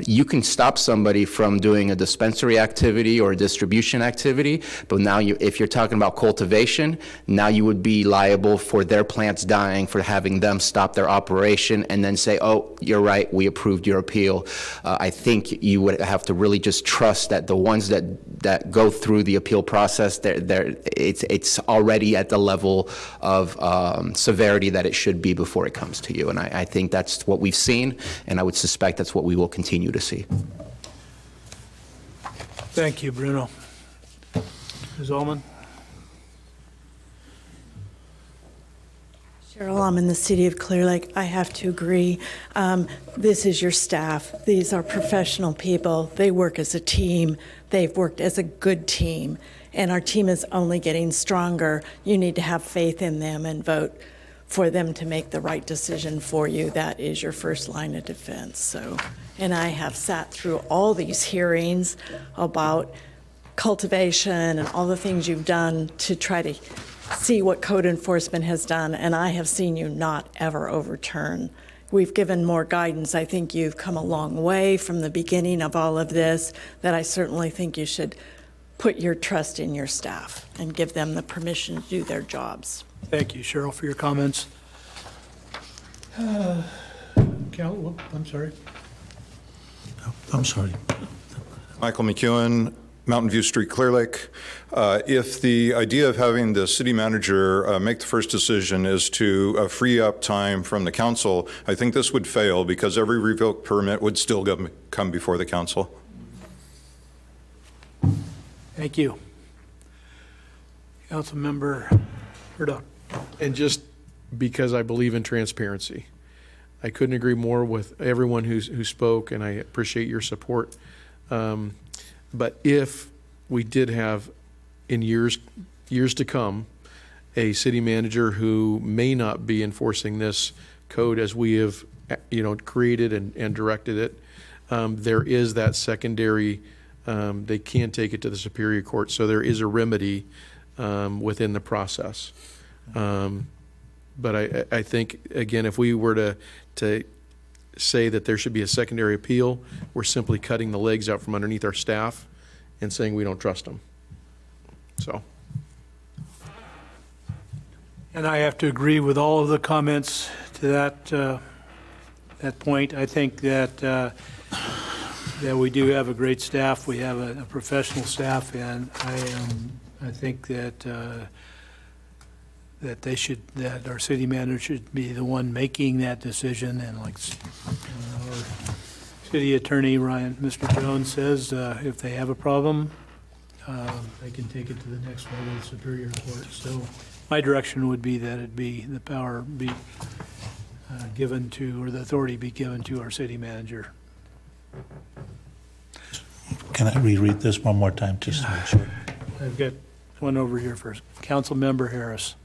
You can stop somebody from doing a dispensary activity or a distribution activity, but now if you're talking about cultivation, now you would be liable for their plants dying, for having them stop their operation and then say, oh, you're right, we approved your appeal. I think you would have to really just trust that the ones that go through the appeal process, it's already at the level of severity that it should be before it comes to you. And I think that's what we've seen, and I would suspect that's what we will continue to see. Thank you, Bruno. Ms. Ullman? Cheryl, I'm in the city of Clear Lake. I have to agree. This is your staff. These are professional people. They work as a team. They've worked as a good team. And our team is only getting stronger. You need to have faith in them and vote for them to make the right decision for you. That is your first line of defense. So, and I have sat through all these hearings about cultivation and all the things you've done to try to see what code enforcement has done, and I have seen you not ever overturn. We've given more guidance. I think you've come a long way from the beginning of all of this, that I certainly think you should put your trust in your staff and give them the permission to do their jobs. Thank you, Cheryl, for your comments. Cal, I'm sorry. I'm sorry. Michael McEwen, Mountain View Street, Clear Lake. If the idea of having the city manager make the first decision is to free up time from the council, I think this would fail because every revoked permit would still come before the council. Thank you. Councilmember Murdoch. And just because I believe in transparency, I couldn't agree more with everyone who spoke, and I appreciate your support. But if we did have, in years to come, a city manager who may not be enforcing this code as we have, created and directed it, there is that secondary. They can take it to the Superior Court, so there is a remedy within the process. But I think, again, if we were to say that there should be a secondary appeal, we're simply cutting the legs out from underneath our staff and saying we don't trust them. So. And I have to agree with all of the comments to that point. I think that we do have a great staff. We have a professional staff, and I think that that our city manager should be the one making that decision. And like our city attorney, Mr. Jones says, if they have a problem, they can take it to the next level of Superior Court. So my direction would be that the power be given to, or the authority be given to our city manager. Can I reread this one more time just to make sure? I've got one over here first. Councilmember Harris.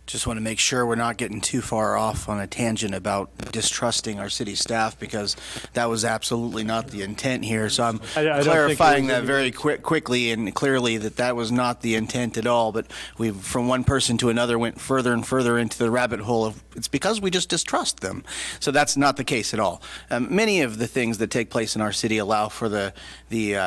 Just want to make sure we're not getting too far off on a tangent about distrusting our city staff, because that was absolutely not the intent here. So I'm I don't think clarifying it was that very quickly and clearly that was not the intent at all. But we, from one person to another, went further and further into the rabbit hole of it's because we just distrust them. So that's not the case at all. Many of the things that take place in our city allow for the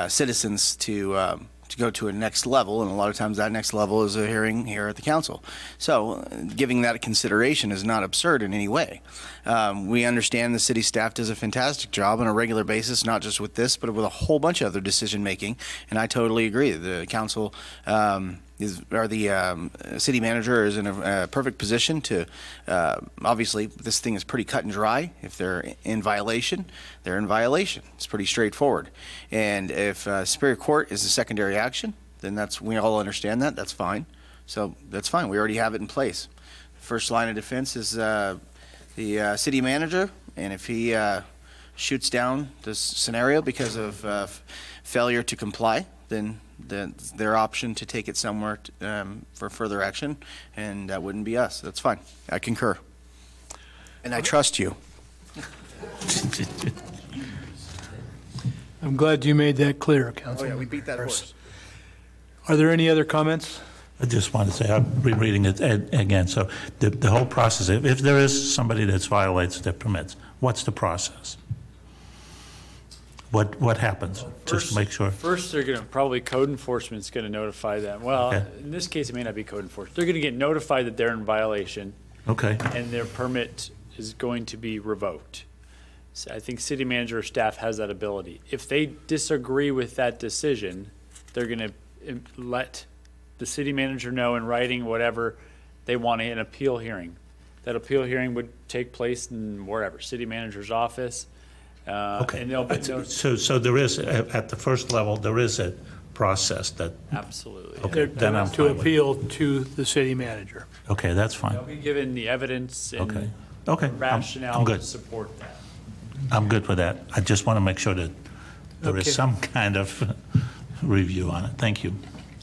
citizens to go to a next level, and a lot of times that next level is a hearing here at the council. So giving that a consideration is not absurd in any way. We understand the city staff does a fantastic job on a regular basis, not just with this, but with a whole bunch of other decision making, and I totally agree. The council the city manager is in a perfect position to, obviously this thing is pretty cut and dry. If they're in violation, they're in violation. It's pretty straightforward. And if Superior Court is a secondary action, then we all understand that, that's fine. So that's fine, we already have it in place. First line of defense is the city manager, and if he shoots down this scenario because of failure to comply, then their option to take it somewhere for further action, and that wouldn't be us. That's fine. I concur. And I trust you. I'm glad you made that clear, Councilman. Oh, yeah, we beat that horse. Are there any other comments? I just want to say, I'm rereading it again. So the whole process, if there is somebody that violates the permits, what's the process? What happens? Just to make sure. First, they're going to, probably code enforcement's going to notify them. Well, Okay. in this case, it may not be code enforcement. They're going to get notified that they're in violation, Okay. and their permit is going to be revoked. So I think city manager or staff has that ability. If they disagree with that decision, they're going to let the city manager know in writing whatever they want an appeal hearing. That appeal hearing would take place in wherever, city manager's office. Okay. And they'll So there is, at the first level, there is a process that, absolutely. okay, then I'm To fine with it. appeal to the city manager. Okay, that's fine. They'll be given the evidence Okay. and Okay, rationale I'm to good. support that. I'm good with that. I just want to make sure that there Okay. is some kind of review on it. Thank you.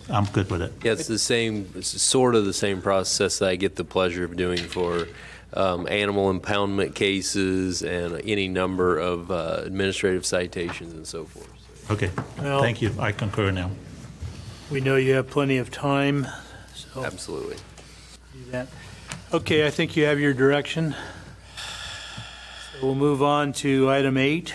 I'm good with it. Yeah, it's sort of the same process that I get the pleasure of doing for animal impoundment cases and any number of administrative citations and so forth. Okay, Well- thank you. I concur now. We know you have plenty of time, so Absolutely. do that. Okay, I think you have your direction. So we'll move on to item 8,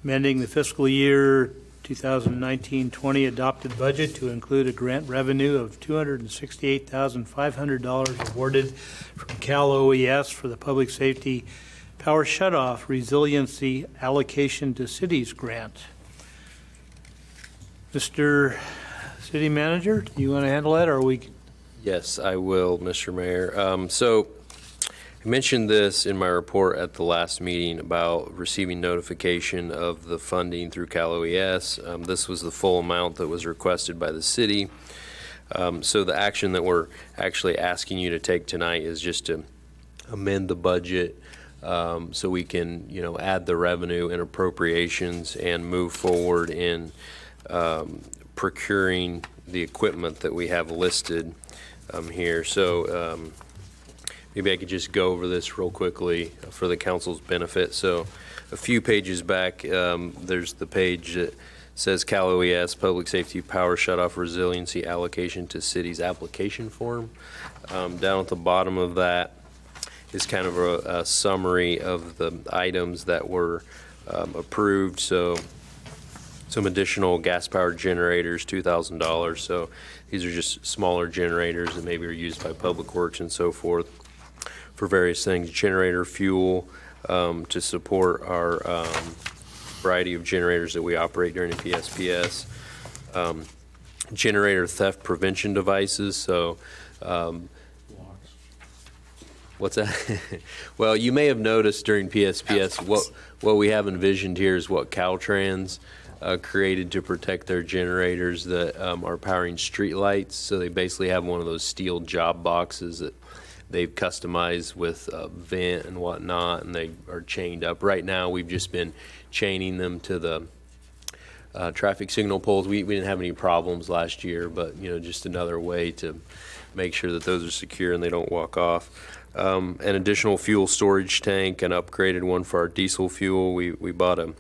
amending the fiscal year 2019-20 adopted budget to include a grant revenue of $268,500 awarded from Cal OES for the Public Safety Power Shutoff Resiliency Allocation to Cities Grant. Mr. City Manager, do you want to handle that, or are we? Yes, I will, Mr. Mayor. So I mentioned this in my report at the last meeting about receiving notification of the funding through Cal OES. This was the full amount that was requested by the city. So the action that we're actually asking you to take tonight is just to amend the budget so we can, add the revenue and appropriations and move forward in procuring the equipment that we have listed here. So maybe I could just go over this real quickly for the council's benefit. So a few pages back, there's the page that says Cal OES Public Safety Power Shutoff Resiliency Allocation to Cities application form. Down at the bottom of that is kind of a summary of the items that were approved. So some additional gas-powered generators, $2,000. So these are just smaller generators that maybe are used by Public Works and so forth for various things. Generator fuel to support our variety of generators that we operate during the PSPS. Generator theft prevention devices. So what's that? Well, you may have noticed during PSPS what we have envisioned here is what Caltrans created to protect their generators that are powering street lights. So they basically have one of those steel job boxes that they've customized with vent and whatnot, and they are chained up. Right now, we've just been chaining them to the traffic signal poles. We didn't have any problems last year, but, just another way to make sure that those are secure and they don't walk off. An additional fuel storage tank, an upgraded one for our diesel fuel. We bought a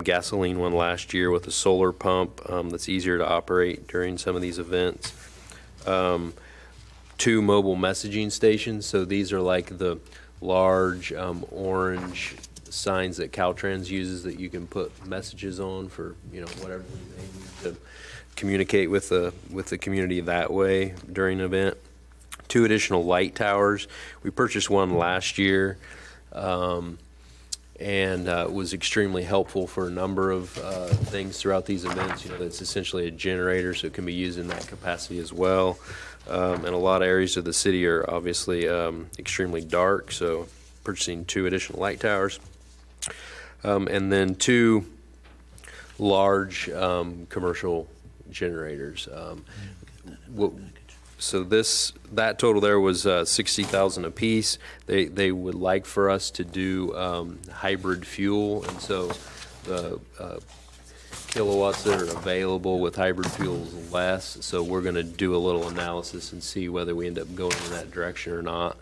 gasoline one last year with a solar pump that's easier to operate during some of these events. 2 mobile messaging stations. So these are like the large orange signs that Caltrans uses that you can put messages on for whatever you may need to communicate with the community that way during an event. 2 additional light towers. We purchased one last year, and it was extremely helpful for a number of things throughout these events. It's essentially a generator, so it can be used in that capacity as well. And a lot of areas of the city are obviously extremely dark, so purchasing 2 additional light towers. And then 2 large commercial generators. So that total there was $60,000 a piece. They would like for us to do hybrid fuel, and so the kilowatts that are available with hybrid fuel is less. So we're going to do a little analysis and see whether we end up going in that direction or not.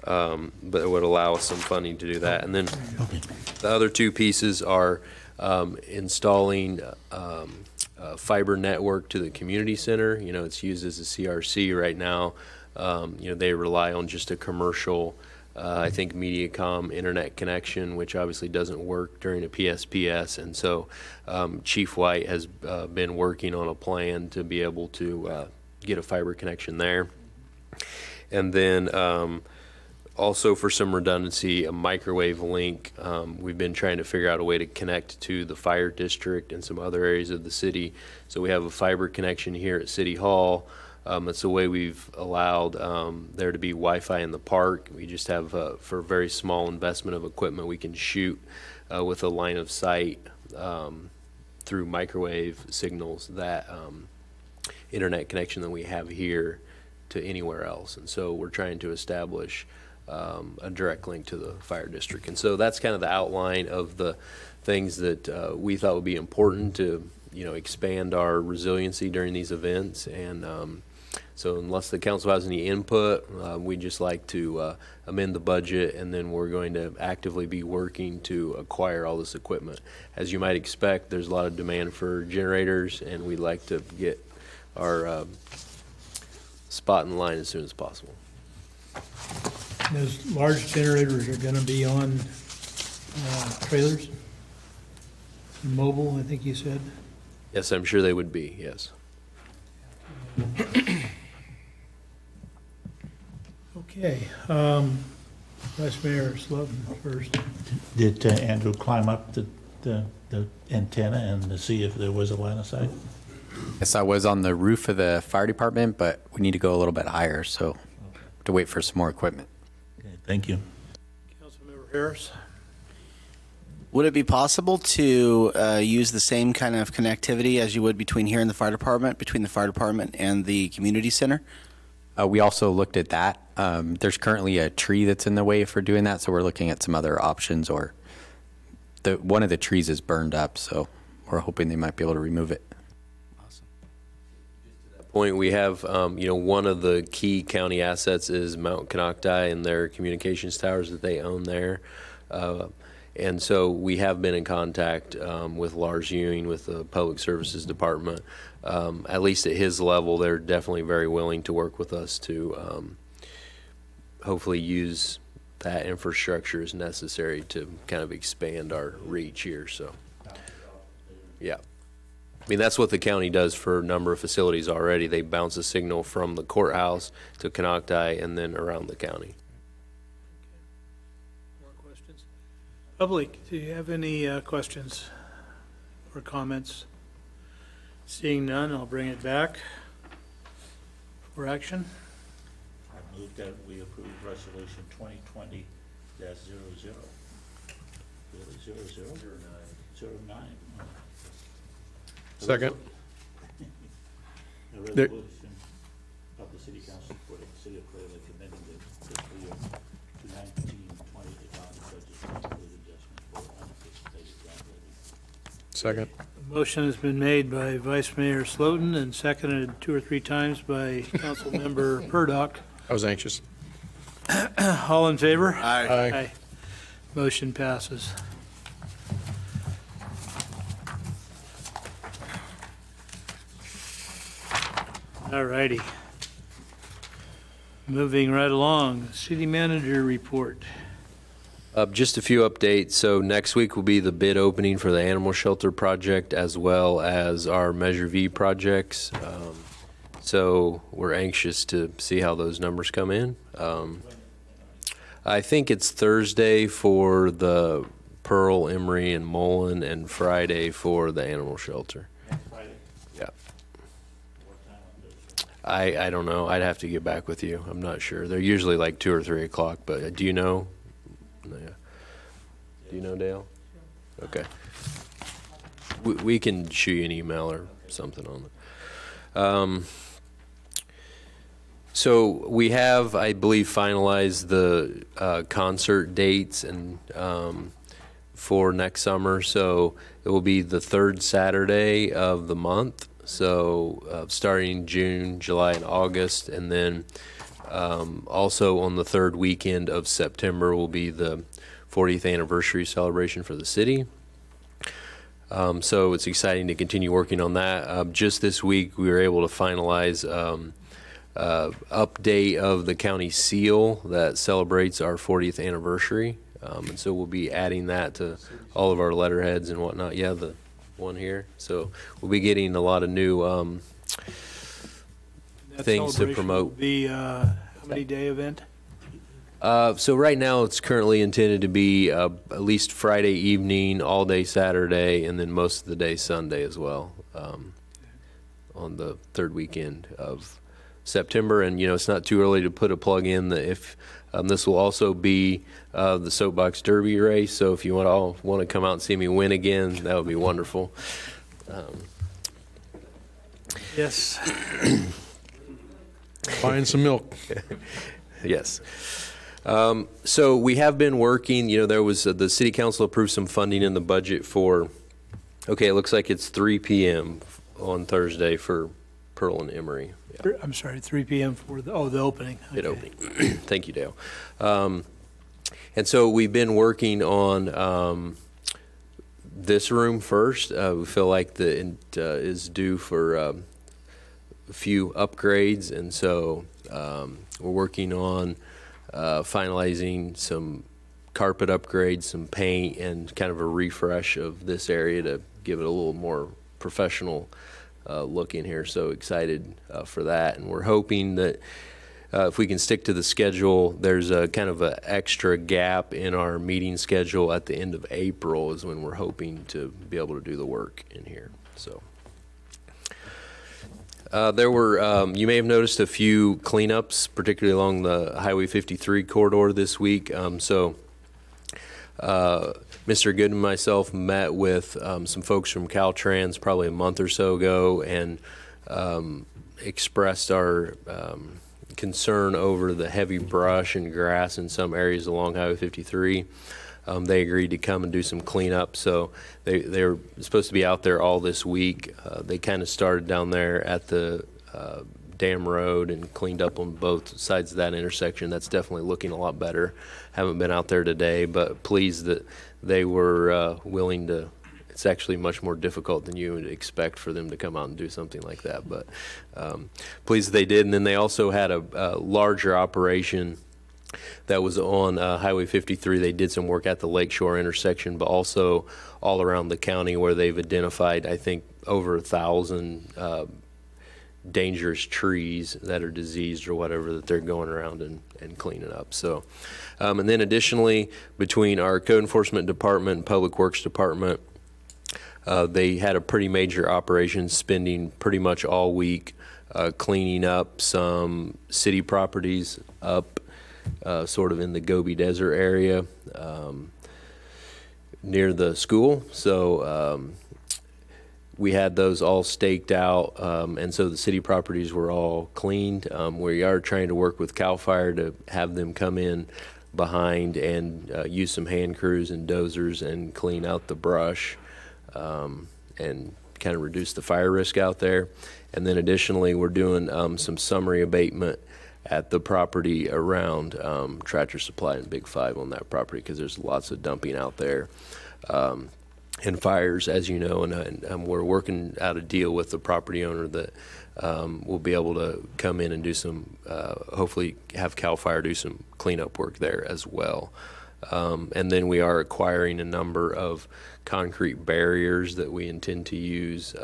But it would allow us some funding to do that. And then the other 2 pieces are installing fiber network to the community center. It's used as a CRC right now. They rely on just a commercial, I think, Mediacom internet connection, which obviously doesn't work during a PSPS. And so Chief White has been working on a plan to be able to get a fiber connection there. And then also, for some redundancy, a microwave link. We've been trying to figure out a way to connect to the fire district and some other areas of the city. So we have a fiber connection here at City Hall. That's the way we've allowed there to be Wi-Fi in the park. We just have, for a very small investment of equipment, we can shoot with a line of sight through microwave signals that internet connection that we have here to anywhere else. And so we're trying to establish a direct link to the fire district. And so that's kind of the outline of the things that we thought would be important to, expand our resiliency during these events. And so unless the council has any input, we'd just like to amend the budget, and then we're going to actively be working to acquire all this equipment. As you might expect, there's a lot of demand for generators, and we'd like to get our spot in line as soon as possible. Those large generators are going to be on trailers? Mobile, I think you said? Yes, I'm sure they would be, yes. Okay. Vice Mayor Slotin first. Did Andrew climb up the antenna and see if there was a line of sight? Yes, I was on the roof of the fire department, but we need to go a little bit higher, so to wait for some more equipment. Okay, thank you. Councilmember Harris. Would it be possible to use the same kind of connectivity as you would between here and the fire department, between the fire department and the community center? We also looked at that. There's currently a tree that's in the way for doing that, so we're looking at some other options, or one of the trees is burned up, so we're hoping they might be able to remove it. Point, we have, one of the key county assets is Mount Canocti and their communications towers that they own there. And so we have been in contact with Lars Ewing with the Public Services Department. At least at his level, they're definitely very willing to work with us to hopefully use that infrastructure as necessary to kind of expand our reach here. So, yeah. I mean, that's what the county does for a number of facilities already. They bounce a signal from the courthouse to Canocti and then around the county. More questions? Public, do you have any questions or comments? Seeing none, I'll bring it back for action. I move that we approve resolution 2020-00. 09. Second. A resolution of the City Council for the City of Clear Lake amending the fiscal year 2019-20 economic budget to include adjustments for unanticipated grant levy. Second. Motion has been made by Vice Mayor Slotin and seconded 2 or 3 times by Councilmember Purdock. I was anxious. All in favor? Aye. Aye. Motion passes. All righty. Moving right along, city manager report. Just a few updates. So next week will be the bid opening for the animal shelter project as well as our Measure V projects. So we're anxious to see how those numbers come in. I think it's Thursday for the Pearl, Emery, and Mullen, and Friday for the animal shelter. Yeah. I don't know. I'd have to get back with you. I'm not sure. They're usually like 2 or 3 o'clock, but do you know? Yeah. Do you know, Dale? Okay. We can shoot you an email or something on it. So we have, I believe, finalized the concert dates and for next summer. So it will be the 3rd Saturday of the month. So starting June, July, and August, and then also on the 3rd weekend of September will be the 40th anniversary celebration for the city. So it's exciting to continue working on that. Just this week, we were able to finalize update of the county seal that celebrates our 40th anniversary. And so we'll be adding that to all of our letterheads and whatnot. Yeah, the one here. So we'll be getting a lot of new That things to celebration promote. will be how many day event? So right now it's currently intended to be at least Friday evening, all day Saturday, and then most of the day Sunday as well, on the 3rd weekend of September. And, it's not too early to put a plug in that if this will also be the Soapbox Derby race. So if you want to come out and see me win again, that would be wonderful. Yes. Buying some milk. Yes. So we have been working, there was, the city council approved some funding in the budget for, it looks like it's 3 p.m. on Thursday for Pearl and Emery. Yeah. I'm sorry, 3 p.m. for the opening. Bid opening. Thank you, Dale. And so we've been working on this room first. We feel like it is due for a few upgrades, and so we're working on finalizing some carpet upgrades, some paint, and kind of a refresh of this area to give it a little more professional look in here. So excited for that, and we're hoping that if we can stick to the schedule, there's a kind of an extra gap in our meeting schedule at the end of April is when we're hoping to be able to do the work in here. So there were, you may have noticed a few cleanups, particularly along the Highway 53 corridor this week. Mr. Good and myself met with some folks from Caltrans probably a month or so ago and expressed our concern over the heavy brush and grass in some areas along Highway 53. They agreed to come and do some cleanup, so they're supposed to be out there all this week. They kind of started down there at the Dam Road and cleaned up on both sides of that intersection. That's definitely looking a lot better. Haven't been out there today, but pleased that they were willing to. It's actually much more difficult than you would expect for them to come out and do something like that, but pleased they did. And then they also had a larger operation that was on Highway 53. They did some work at the Lakeshore intersection, but also all around the county where they've identified, I think, over 1,000 dangerous trees that are diseased or whatever that they're going around and cleaning up. So, and then additionally, between our Code Enforcement Department and Public Works Department, they had a pretty major operation spending pretty much all week cleaning up some city properties up sort of in the Gobi Desert area near the school. So we had those all staked out, and so the city properties were all cleaned. We are trying to work with CAL FIRE to have them come in behind and use some hand crews and dozers and clean out the brush and kind of reduce the fire risk out there. And then additionally, we're doing some summary abatement at the property around Tractor Supply and Big Five on that property, because there's lots of dumping out there. And fires, as you know, and we're working out a deal with the property owner that will be able to come in and do some, hopefully have CAL FIRE do some cleanup work there as well. And then we are acquiring a number of concrete barriers that we intend to use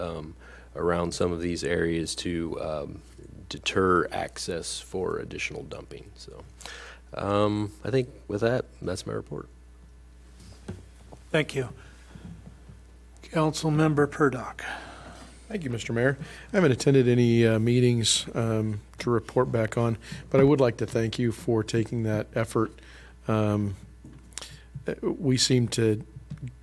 around some of these areas to deter access for additional dumping. So I think with that, that's my report. Thank you. Councilmember Purdock. Thank you, Mr. Mayor. I haven't attended any meetings to report back on, but I would like to thank you for taking that effort. We seem to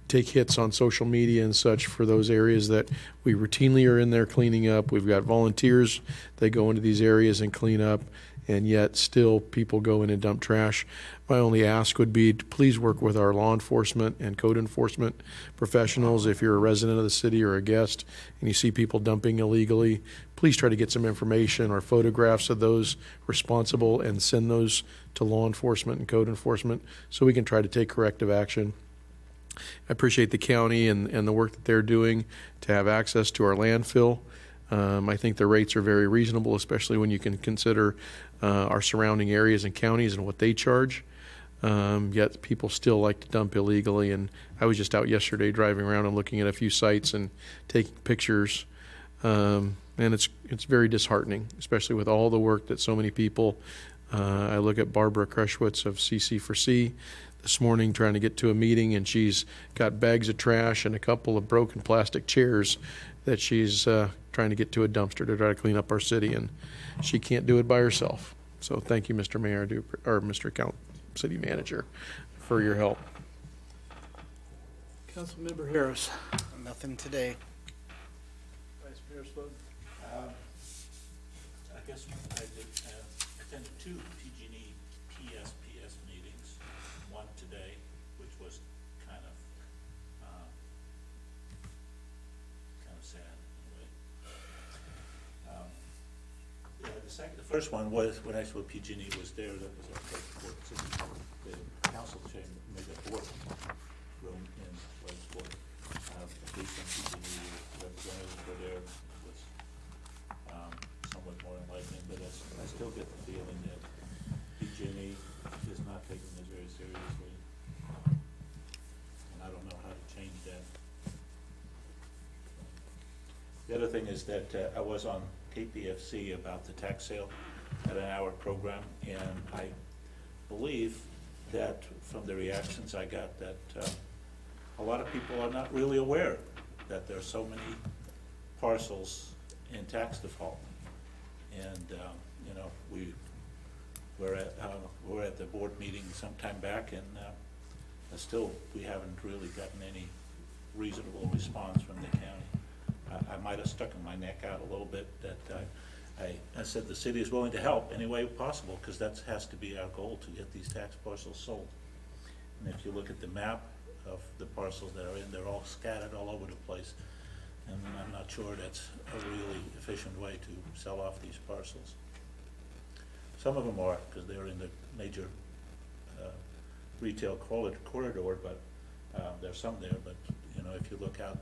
take hits on social media and such for those areas that we routinely are in there cleaning up. We've got volunteers that go into these areas and clean up, and yet still people go in and dump trash. My only ask would be to please work with our law enforcement and code enforcement professionals. If you're a resident of the city or a guest and you see people dumping illegally, please try to get some information or photographs of those responsible and send those to law enforcement and code enforcement so we can try to take corrective action. I appreciate the county and the work that they're doing to have access to our landfill. I think the rates are very reasonable, especially when you can consider our surrounding areas and counties and what they charge. Yet people still like to dump illegally. And I was just out yesterday driving around and looking at a few sites and taking pictures. And it's very disheartening, especially with all the work that so many people. I look at Barbara Krushwitz of CC4C this morning trying to get to a meeting, and she's got bags of trash and a couple of broken plastic chairs that she's trying to get to a dumpster to try to clean up our city, and she can't do it by herself. So thank you, Mr. Mayor, or Mr. City Manager, for your help. Councilmember Harris. Nothing today. Vice Mayor Sloan. I guess I did attend 2 PG&E PSPS meetings, one today, which was kind of sad in a way. The first one was when actually PG&E was there. That was our the council chamber, made a board room in Westport. At least some PG&E representatives were there. It was somewhat more enlightening, but I still get the feeling that PG&E is not taking this very seriously. And I don't know how to change that. The other thing is that I was on KPFC about the tax sale at an hour program, and I believe that from the reactions I got that a lot of people are not really aware that there are so many parcels in tax default. And you know, we're at the board meeting sometime back, and still we haven't really gotten any reasonable response from the county. I might have stuck my neck out a little bit that I said the city is willing to help any way possible, because that has to be our goal, to get these tax parcels sold. And if you look at the map of the parcels that are in, they're all scattered all over the place. And I'm not sure that's a really efficient way to sell off these parcels. Some of them are, because they're in the major retail corridor, but there's some there. But you know, if you look out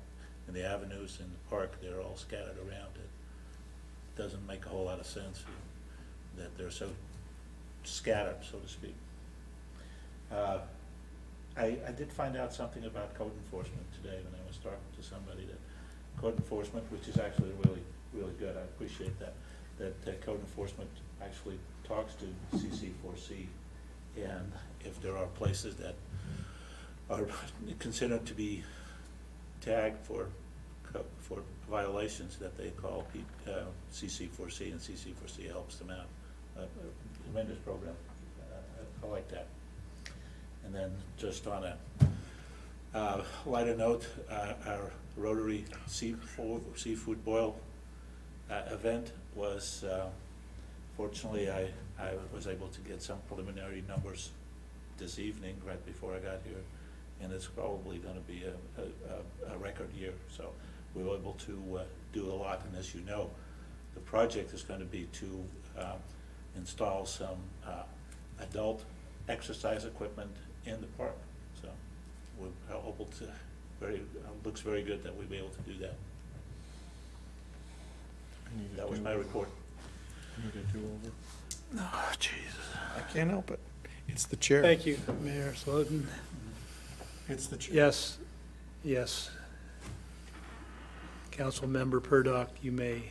in the avenues in the park, they're all scattered around. It doesn't make a whole lot of sense that they're so scattered, so to speak. I did find out something about code enforcement today when I was talking to somebody, that code enforcement, which is actually really, really good. I appreciate that code enforcement actually talks to CC4C, and if there are places that are considered to be tagged for violations, that they call CC4C, and CC4C helps them out. Tremendous program. I like that. And then just on a lighter note, our Rotary Seafood Boil event was, fortunately, I was able to get some preliminary numbers this evening, right before I got here, and it's probably going to be a record year. So we were able to do a lot, and as you know, the project is going to be to install some adult exercise equipment in the park. So we're able to, looks very good that we'll be able to do that. That was my report. Oh, Jesus. I can't help it. It's the chair. Thank you, Mayor Slotin. It's the chair. Yes, yes. Councilmember Purdock, you may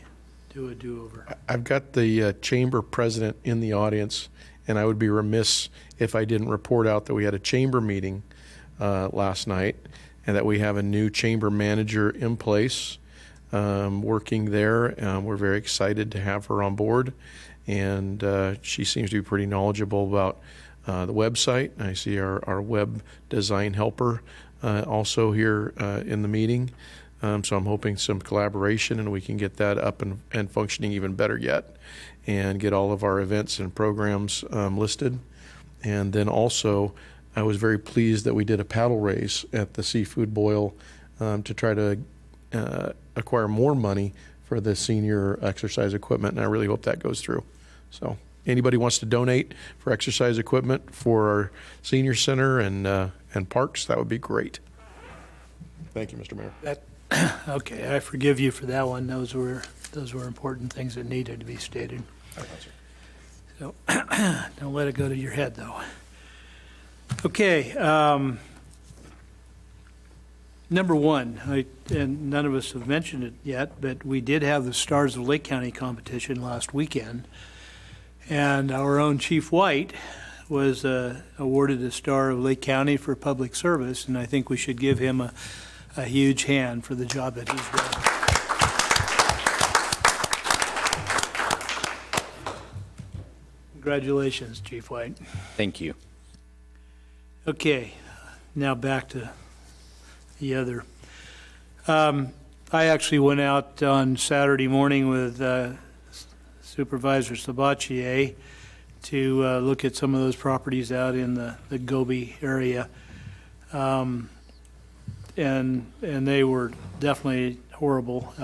do a do-over. I've got the chamber president in the audience, and I would be remiss if I didn't report out that we had a chamber meeting last night, and that we have a new chamber manager in place working there. We're very excited to have her on board, and she seems to be pretty knowledgeable about the website. I see our web design helper also here in the meeting. So I'm hoping some collaboration and we can get that up and functioning even better yet, and get all of our events and programs listed. And then also, I was very pleased that we did a paddle race at the Seafood Boil to try to acquire more money for the senior exercise equipment, and I really hope that goes through. So anybody wants to donate for exercise equipment for our senior center and parks, that would be great. Thank you, Mr. Mayor. Okay, I forgive you for that one. Those were important things that needed to be stated. So don't let it go to your head, though. Okay, number one, and none of us have mentioned it yet, but we did have the Stars of Lake County competition last weekend, and our own Chief White was awarded a Star of Lake County for public service, and I think we should give him a huge hand for the job that he's done. Congratulations, Chief White. Thank you. Okay, now back to the other. I actually went out on Saturday morning with Supervisor Sabatier to look at some of those properties out in the Gobi area. And they were definitely horrible.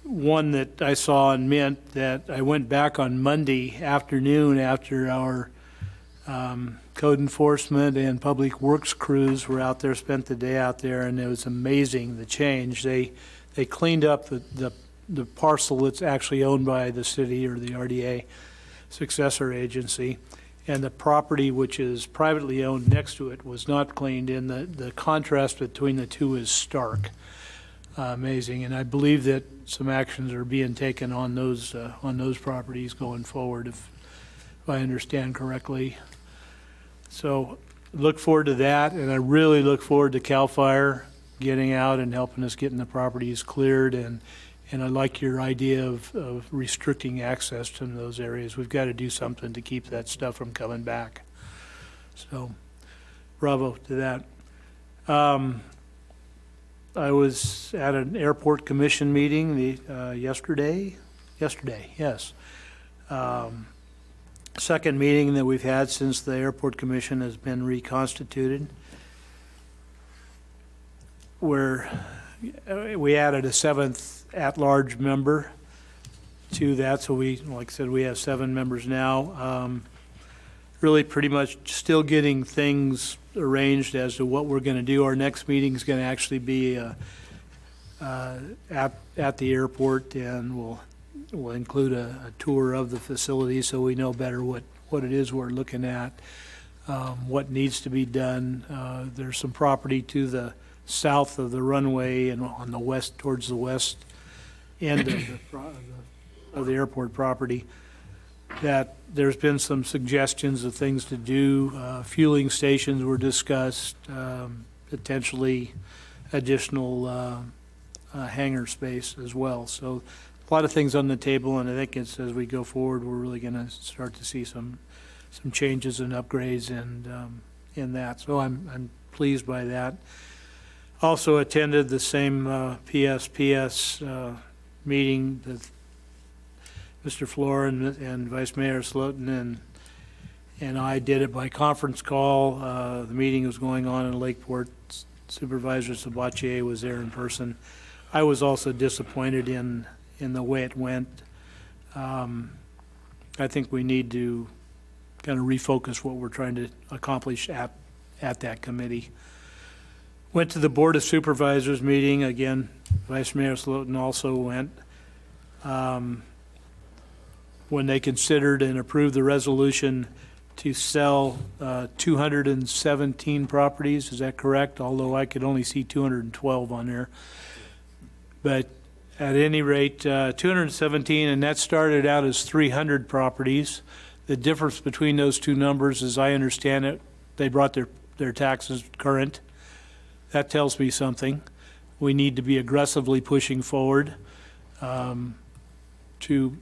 One that I saw in Mint that I went back on Monday afternoon after our code enforcement and public works crews were out there, spent the day out there, and it was amazing, the change. They cleaned up the parcel that's actually owned by the city or the RDA successor agency, and the property which is privately owned next to it was not cleaned, and the contrast between the two is stark. Amazing, and I believe that some actions are being taken on those properties going forward, if I understand correctly. So look forward to that, and I really look forward to CAL FIRE getting out and helping us getting the properties cleared, and I like your idea of restricting access to those areas. We've got to do something to keep that stuff from coming back. So bravo to that. I was at an airport commission meeting yesterday, yes. Second meeting that we've had since the airport commission has been reconstituted, where we added a seventh at-large member to that. So we, like I said, we have 7 members now. Really pretty much still getting things arranged as to what we're going to do. Our next meeting is going to actually be at the airport, and we'll include a tour of the facility so we know better what it is we're looking at, what needs to be done. There's some property to the south of the runway and on the west, towards the west end of the airport property, that there's been some suggestions of things to do. Fueling stations were discussed, potentially additional hangar space as well. So a lot of things on the table, and I think it's, as we go forward, we're really going to start to see some changes and upgrades and in that. So I'm pleased by that. Also attended the same PSPS meeting with Mr. Floor and Vice Mayor Slotin and I did it by conference call. The meeting was going on in Lakeport. Supervisor Sabatier was there in person. I was also disappointed in the way it went. I think we need to kind of refocus what we're trying to accomplish at that committee. Went to the Board of Supervisors meeting. Again, Vice Mayor Slotin also went. When they considered and approved the resolution to sell 217 properties, is that correct? Although I could only see 212 on there. But at any rate, 217, and that started out as 300 properties. The difference between those two numbers, as I understand it, they brought their taxes current. That tells me something. We need to be aggressively pushing forward to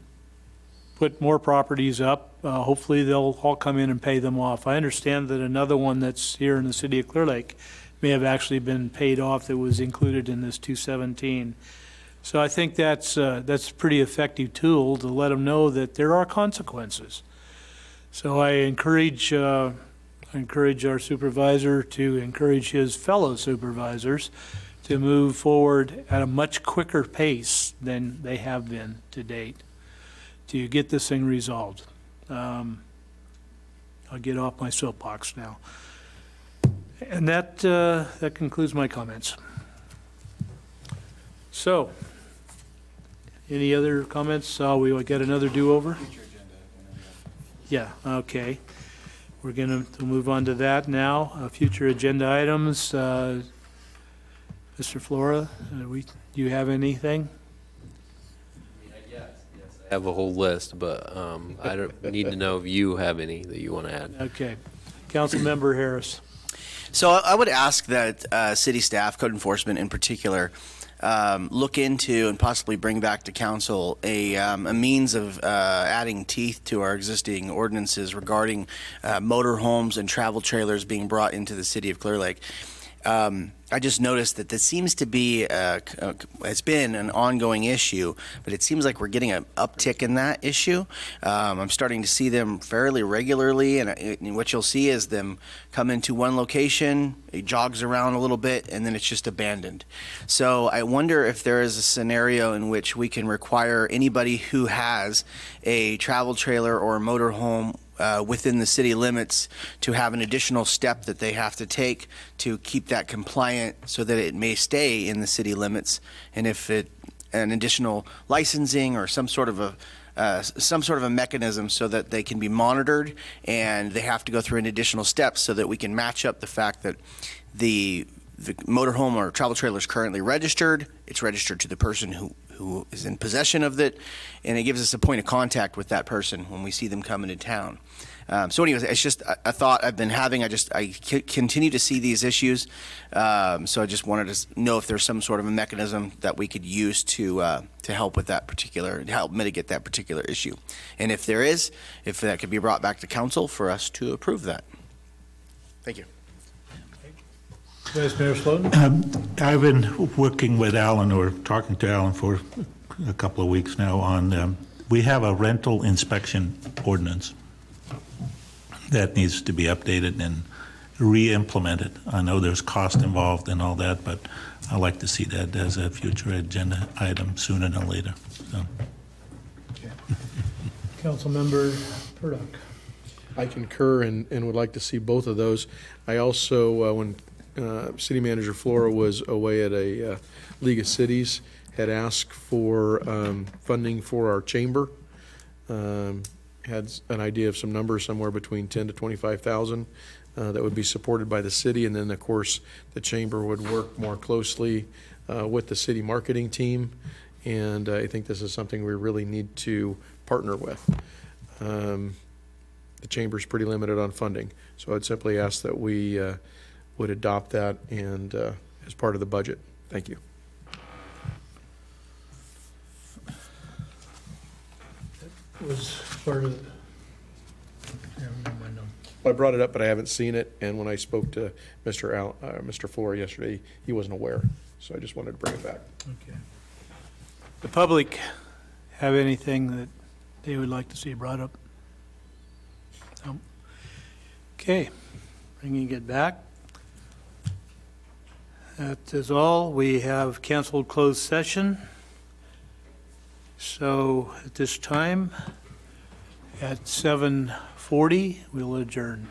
put more properties up. Hopefully, they'll all come in and pay them off. I understand that another one that's here in the city of Clear Lake may have actually been paid off that was included in this 217. So I think that's a pretty effective tool to let them know that there are consequences. So I encourage our supervisor to encourage his fellow supervisors to move forward at a much quicker pace than they have been to date to get this thing resolved. I'll get off my soapbox now. And that concludes my comments. So, any other comments? We will get another do-over? Yeah, okay. We're going to move on to that now. Future agenda items. Mr. Flora, do you have anything? I have a whole list, but I don't need to know if you have any that you want to add. Okay. Councilmember Harris. So I would ask that city staff, code enforcement in particular, look into and possibly bring back to council a means of adding teeth to our existing ordinances regarding motorhomes and travel trailers being brought into the city of Clear Lake. I just noticed that this seems to be, it's been an ongoing issue, but it seems like we're getting an uptick in that issue. I'm starting to see them fairly regularly, and what you'll see is them come into one location, it jogs around a little bit, and then it's just abandoned. So I wonder if there is a scenario in which we can require anybody who has a travel trailer or a motorhome within the city limits to have an additional step that they have to take to keep that compliant so that it may stay in the city limits, and if an additional licensing or some sort of a mechanism so that they can be monitored and they have to go through an additional steps so that we can match up the fact that the motorhome or travel trailer is currently registered, it's registered to the person who is in possession of it, and it gives us a point of contact with that person when we see them come into town. So anyways, it's just a thought I've been having. I continue to see these issues, so I just wanted to know if there's some sort of a mechanism that we could use to help with that to help mitigate that particular issue. And if there is, if that could be brought back to council for us to approve that. Thank you. Vice Mayor Slotin? I've been working with Alan, or talking to Alan for a couple of weeks now on, we have a rental inspection ordinance that needs to be updated and re-implemented. I know there's cost involved and all that, but I'd like to see that as a future agenda item sooner than later. So. Okay. Councilmember Purdock. I concur and would like to see both of those. I also, when City Manager Flora was away at a League of Cities, had asked for funding for our chamber. Had an idea of some numbers somewhere between 10 to 25,000 that would be supported by the city, and then of course the chamber would work more closely with the city marketing team, and I think this is something we really need to partner with. The chamber's pretty limited on funding, so I'd simply ask that we would adopt that and as part of the budget. Thank you. Was part of, I brought it up, but I haven't seen it, and when I spoke to Mr. Flora yesterday, he wasn't aware, so I just wanted to bring it back. okay. The public have anything that they would like to see brought up? No. Okay, bringing it back. That is all. We have canceled closed session. So at this time, at 7:40, we'll adjourn.